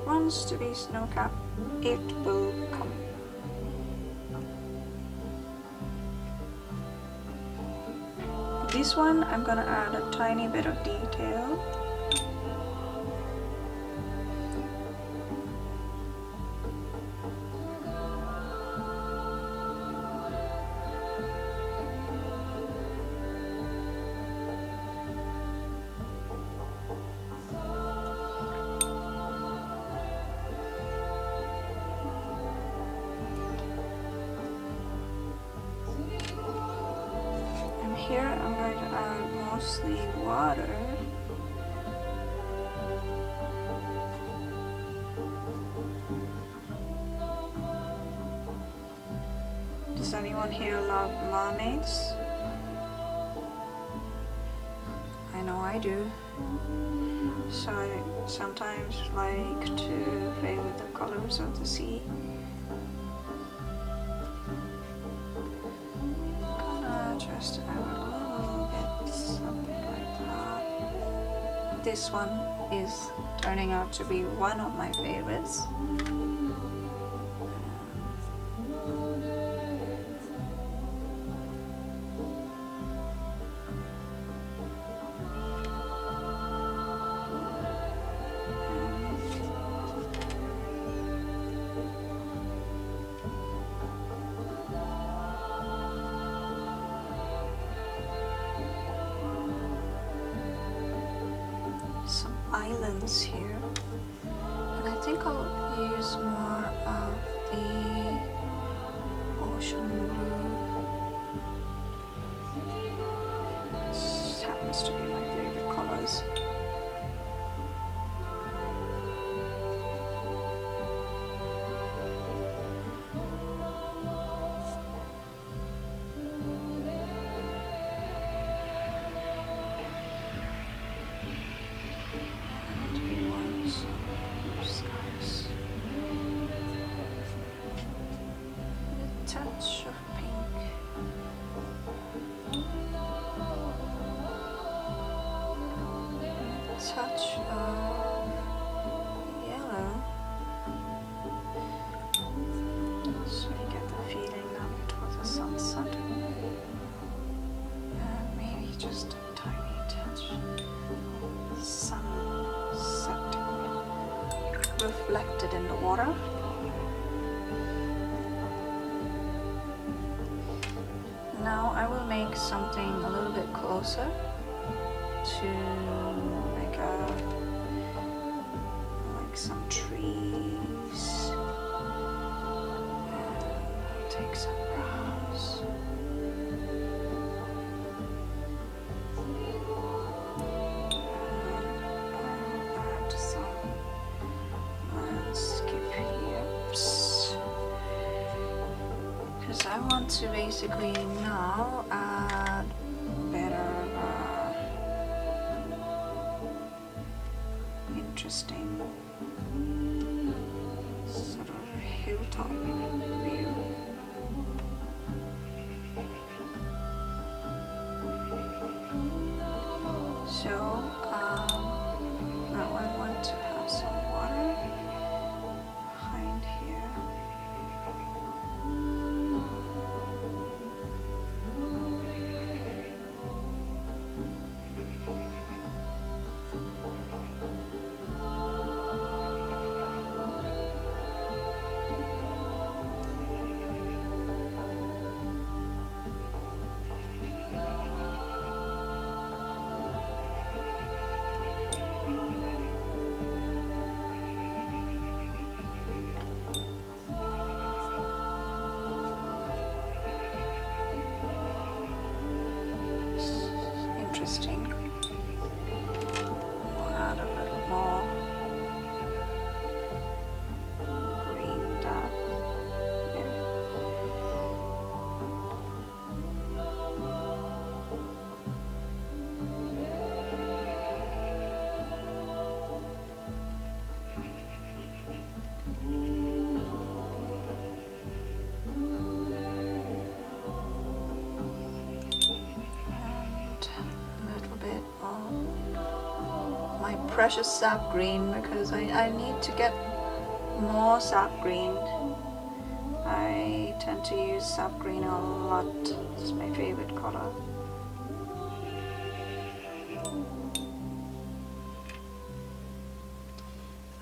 Wants to be snow-capped, it will come. This one I'm gonna add a tiny bit of detail. Here I'm going to add mostly water. Does anyone here love mermaids? I know I do. So I sometimes like to play with the colors of the sea. Just add a little bit, something like that. This one is turning out to be one of my favorites. Some islands here, and I think I'll use more of the ocean blue. This happens to be my favorite colors. Touch of pink. Touch of yellow. So you get the feeling that it was a sunset. And maybe just a tiny touch of sunset reflected in the water. make something a little bit closer to like some trees. And I'll take some brows. Add some landscape here. Because I want to basically now add better interesting sort of hilltop view. So now I want to have some water behind here. Interesting. We'll add a little more green down here. My precious sap green, because I need to get more sap green. I tend to use sap green a lot. It's my favorite color.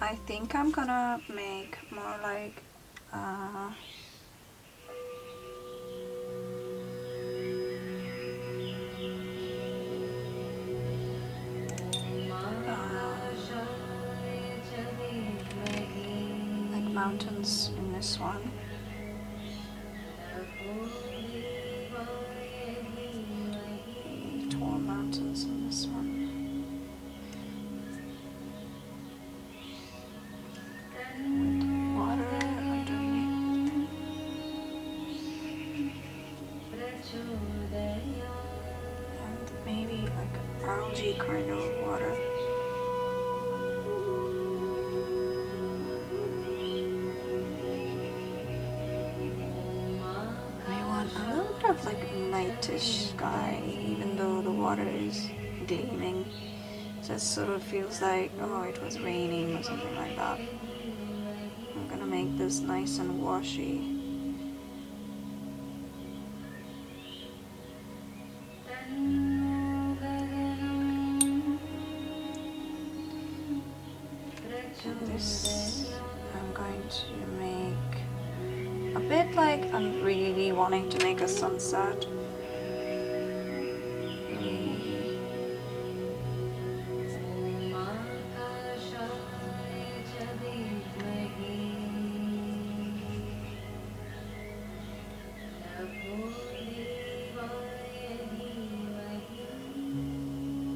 I think I'm gonna make more like mountains in this one. Tall mountains in this one. With water underneath. And maybe like algae kind of water. Like nightish sky, even though the water is gleaming. So it sort of feels like, oh, it was raining or something like that. I'm gonna make this nice and washy. And this I'm going to make a bit like I'm really wanting to make a sunset.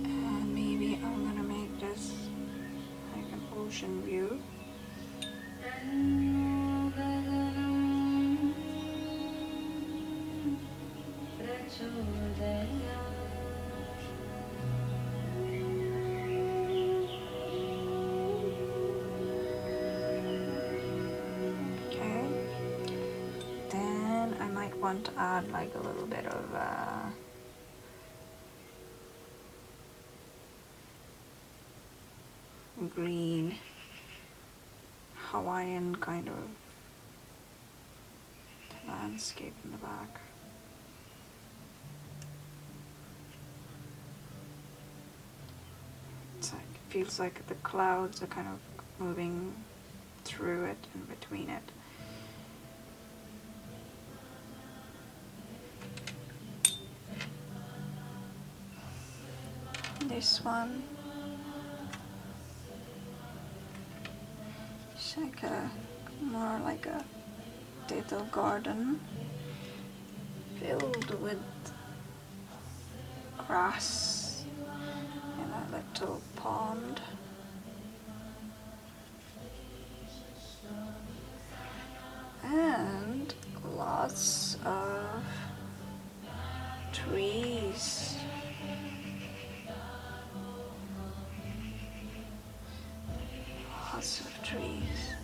And maybe I'm gonna make this like an ocean view. Okay, then I might want to add like a little bit of green Hawaiian kind of landscape in the back. It's like, it feels like the clouds are kind of moving through it and between it. this one. It's like more like a little garden filled with grass and a little pond. And lots of trees. Lots of trees.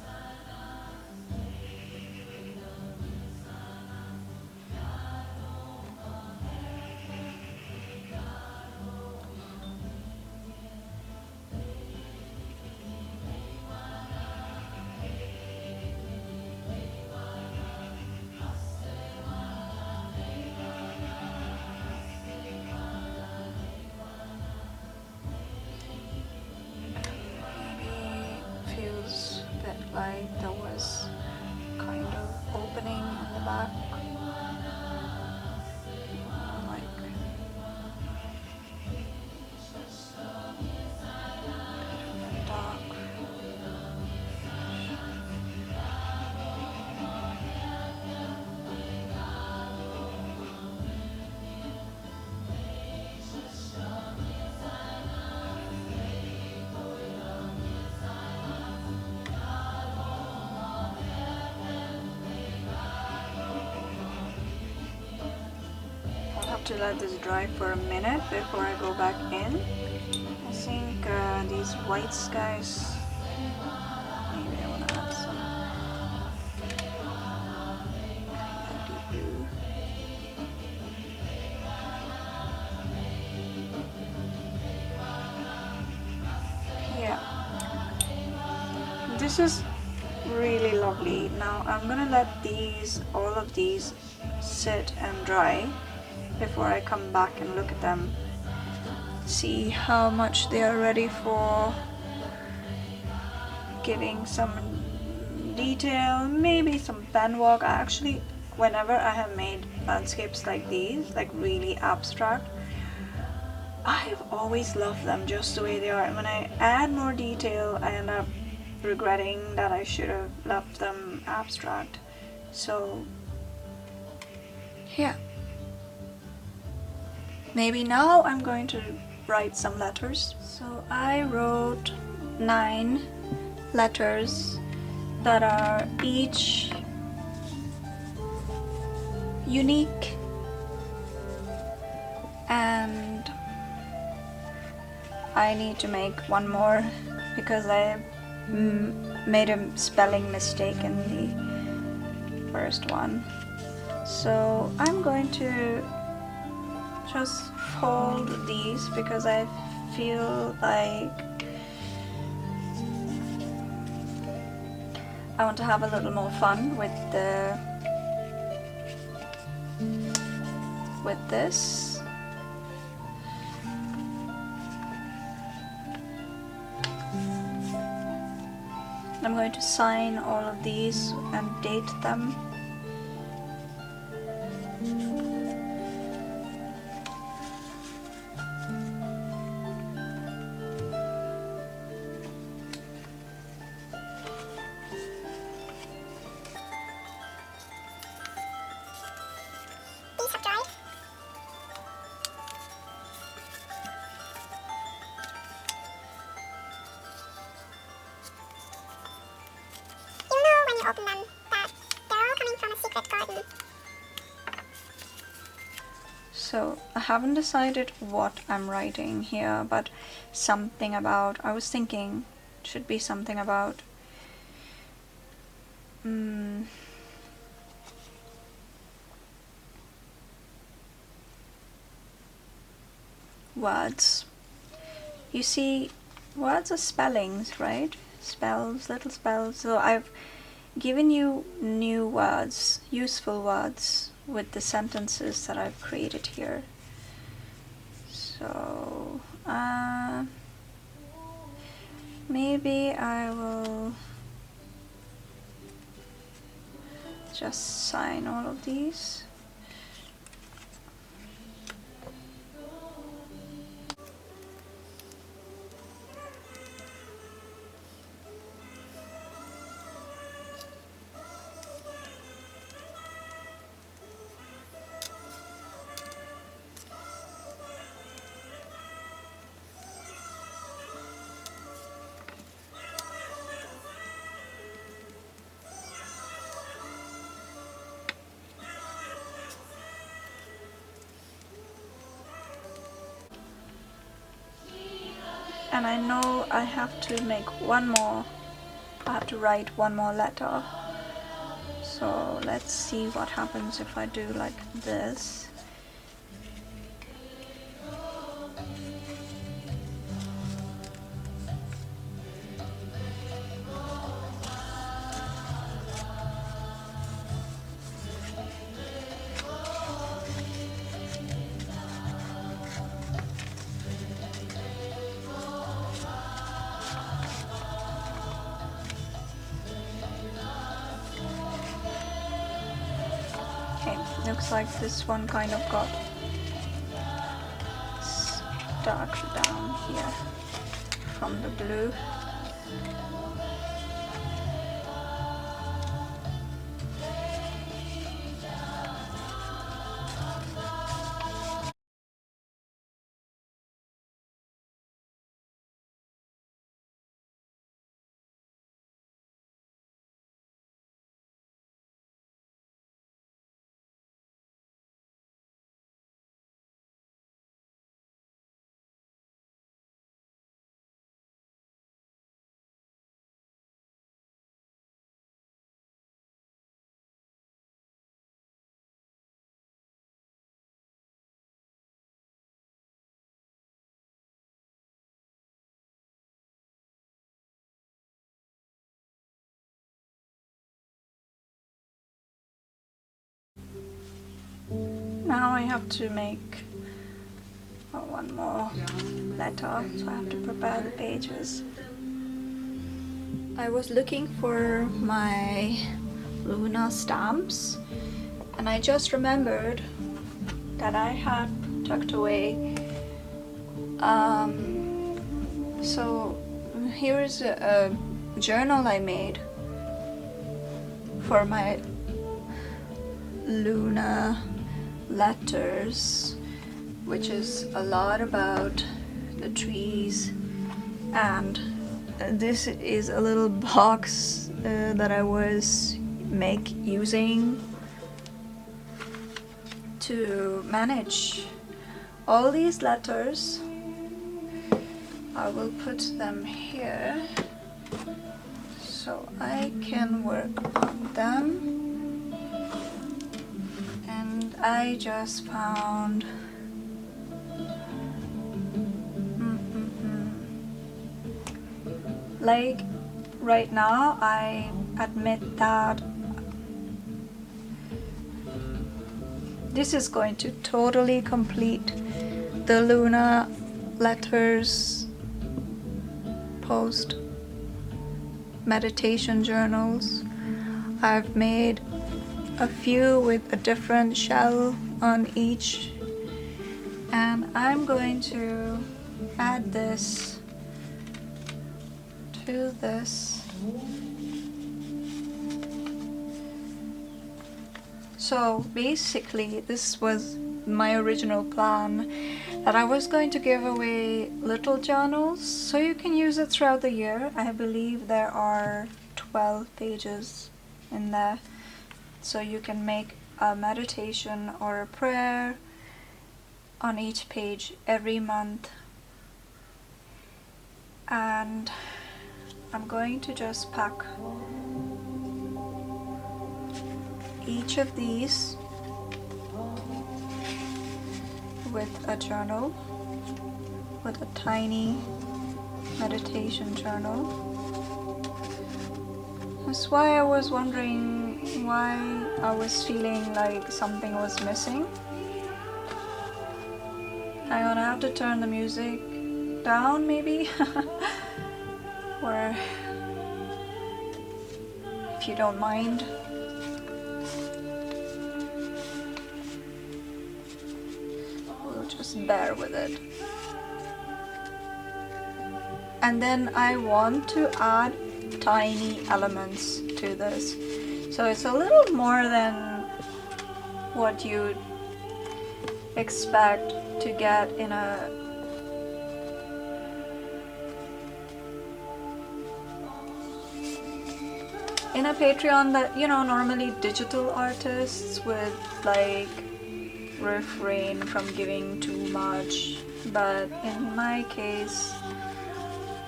Feels a bit like there was kind of opening in the back, like dark. I'll have to let this dry for a minute before I go back in. I think these white skies, maybe I want to add some deep blue. Yeah, this is really lovely. Now I'm gonna let all of these sit and dry before I come back and look at them, see how much they are ready for giving some detail, maybe some pen work. Actually, whenever I have made landscapes like these, like really abstract, I've always loved them just the way they are, and when I add more detail I end up regretting that I should have left them abstract. So yeah, maybe now I'm going to write some letters. So I wrote 9 letters that are each unique, and I need to make one more because I made a spelling mistake in the first one. So I'm going to just fold these because I feel like I want to have a little more fun with this. I'm going to sign all of these and date them. These have dried. You'll know when you open them that they're all coming from a secret garden. So I haven't decided what I'm writing here, but something about, I was thinking it should be something about words. You see, words are spellings, right? Spells, little spells. So I've given you new words, useful words, with the sentences that I've created here. So maybe I will just sign all of these. and I know I have to make one more, I have to write one more letter. So let's see what happens if I do like this. Okay, looks like this one kind of got stuck down here from the blue. Now I have to make one more letter, so I have to prepare the pages. I was looking for my Luna stamps, and I just remembered that I had tucked away. So here's a journal I made for my Luna letters, which is a lot about the trees, and this is a little box that I was using to manage all these letters. I will put them here so I can work on them. And I just found like right now I admit that this is going to totally complete the Luna letters post meditation journals. I've made a few with a different shell on each, and I'm going to add this to this. So basically this was my original plan, that I was going to give away little journals so you can use it throughout the year. I believe there are 12 pages in there, so you can make a meditation or a prayer on each page every month. And I'm going to just pack each of these with a journal, with a tiny meditation journal. That's why I was wondering why I was feeling like something was missing. Hang on, I have to turn the music down maybe. Or if you don't mind. We'll just bear with it. And then I want to add tiny elements to this. So it's a little more than what you'd expect to get in a Patreon, that, you know, normally digital artists would like refrain from giving too much, but in my case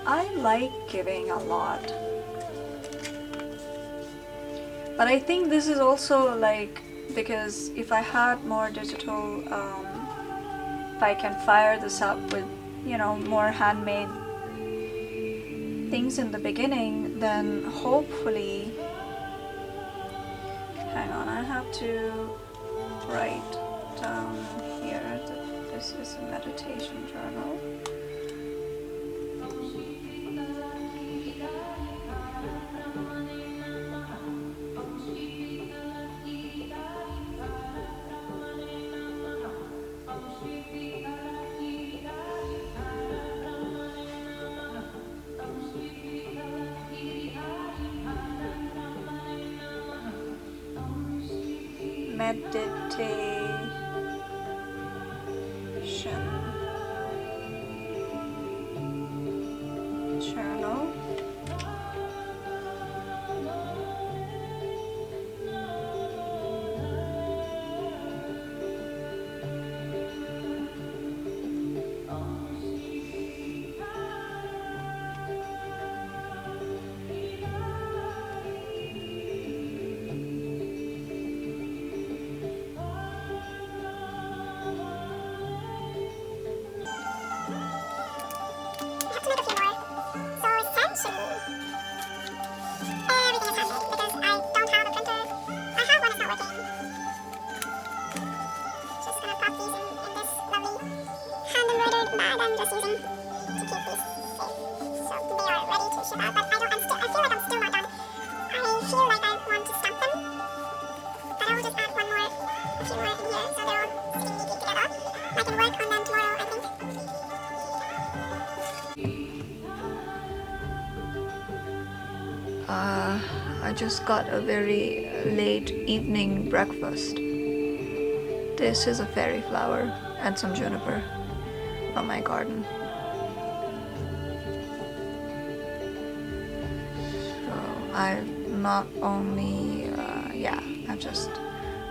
I like giving a lot. But I think this is also like, because if I had more digital, if I can fire this up with, you know, more handmade things in the beginning, then hopefully, hang on, I have to write down here that this is a meditation journal. Meditation journal. I just got a very late evening breakfast. This is a fairy flower and some juniper from my garden. So I not only, I've just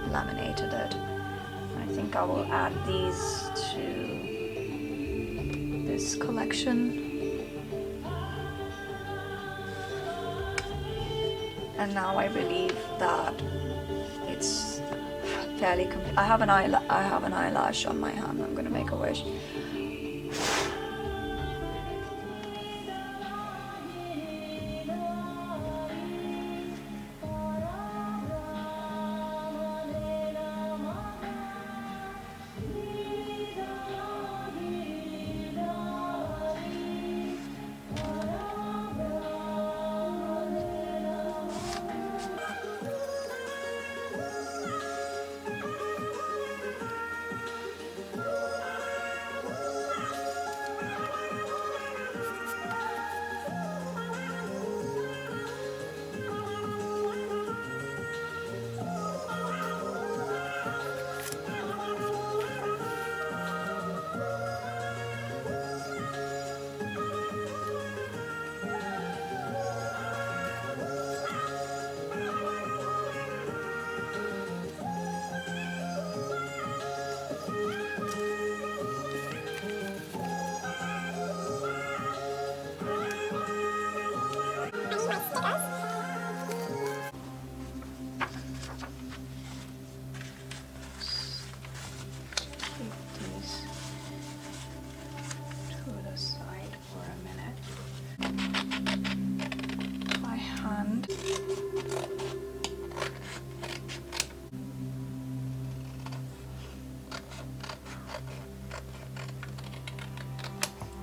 laminated it. I think I will add these to this collection. And now I believe that it's fairly complete. I have an eyelash on my hand. I'm gonna make a wish.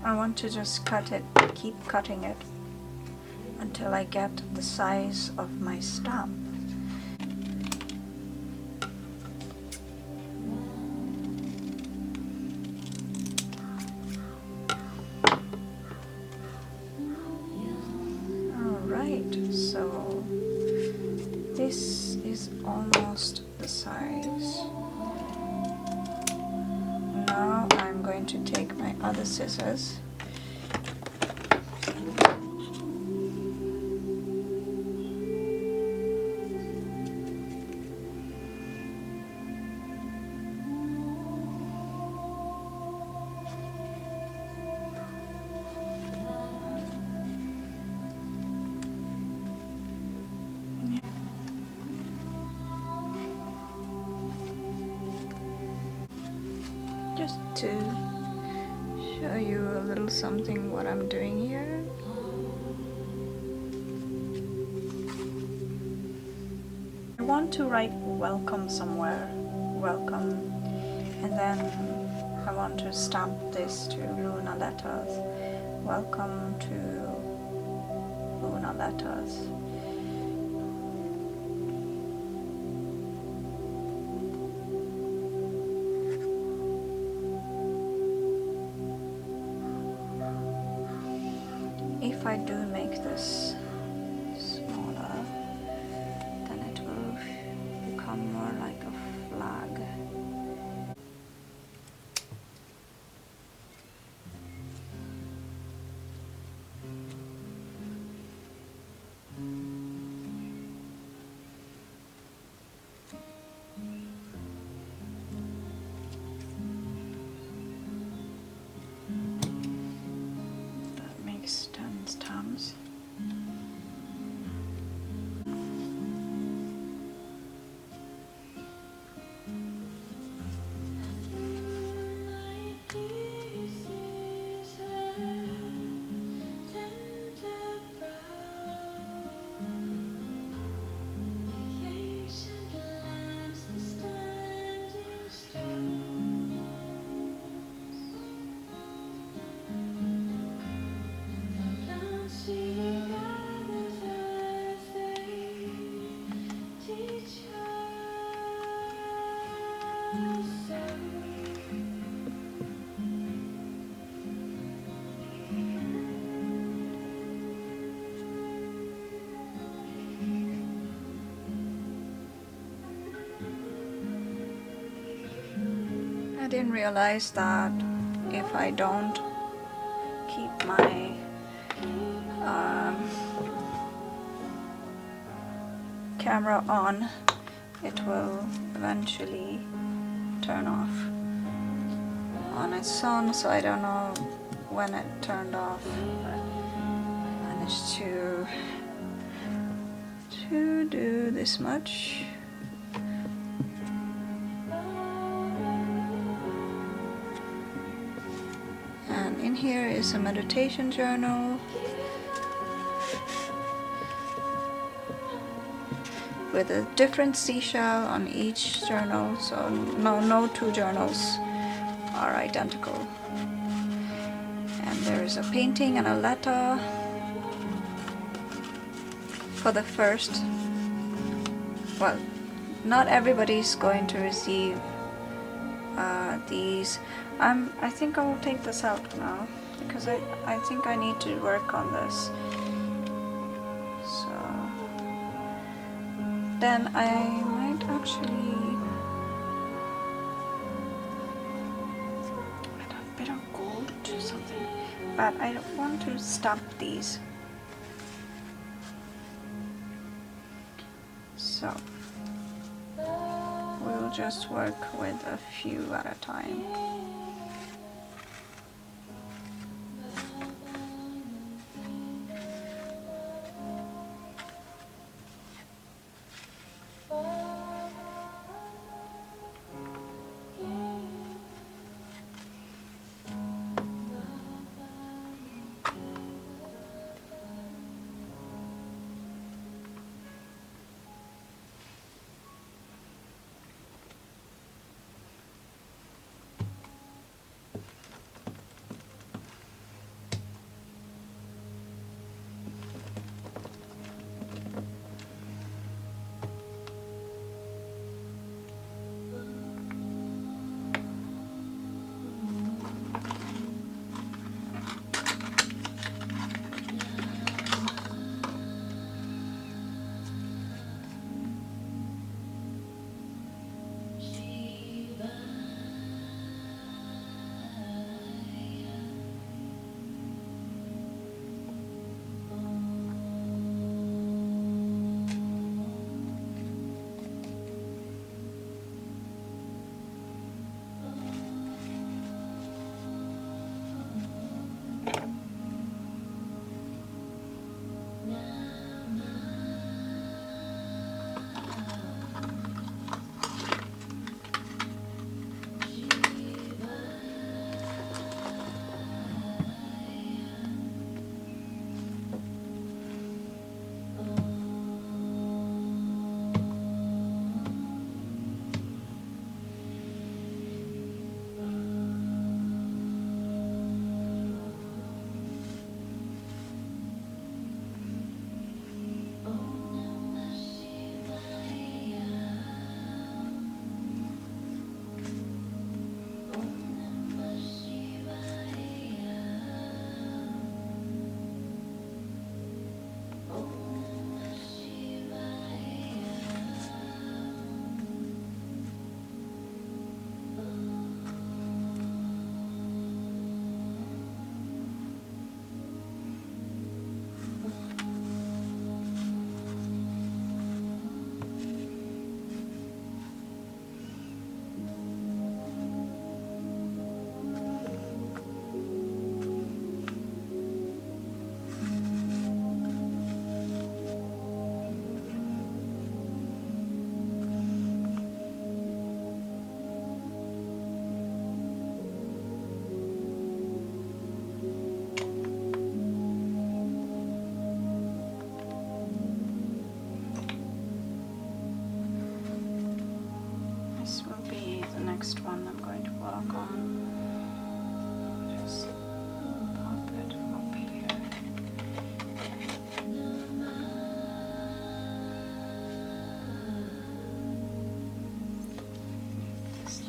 I want to just cut it, keep cutting it until I get the size of my stamp. Alright, so this is almost the size. Now I'm going to take my other scissors . show you a little something what I'm doing here. I want to write welcome somewhere, welcome, and then I want to stamp this to Luna letters, welcome to Luna letters. If I do make this smaller, then it will become more like a flag. That makes 10 stamps. I didn't realize that if I don't keep my camera on, it will eventually turn off on its own, so I don't know when it turned off, but I managed to do this much. And in here is a meditation journal with a different seashell on each journal, so no two journals are identical. And there is a painting and a letter for the first. Well, not everybody's going to receive these. I think I will take this out now because I think I need to work on this. So then I might actually add a bit of gold to something, but I don't want to stamp these. So we'll just work with a few at a time.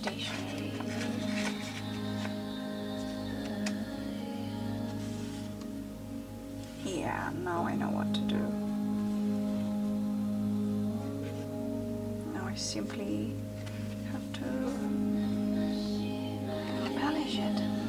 stationery. Yeah, now I know what to do. Now I simply have to embellish it.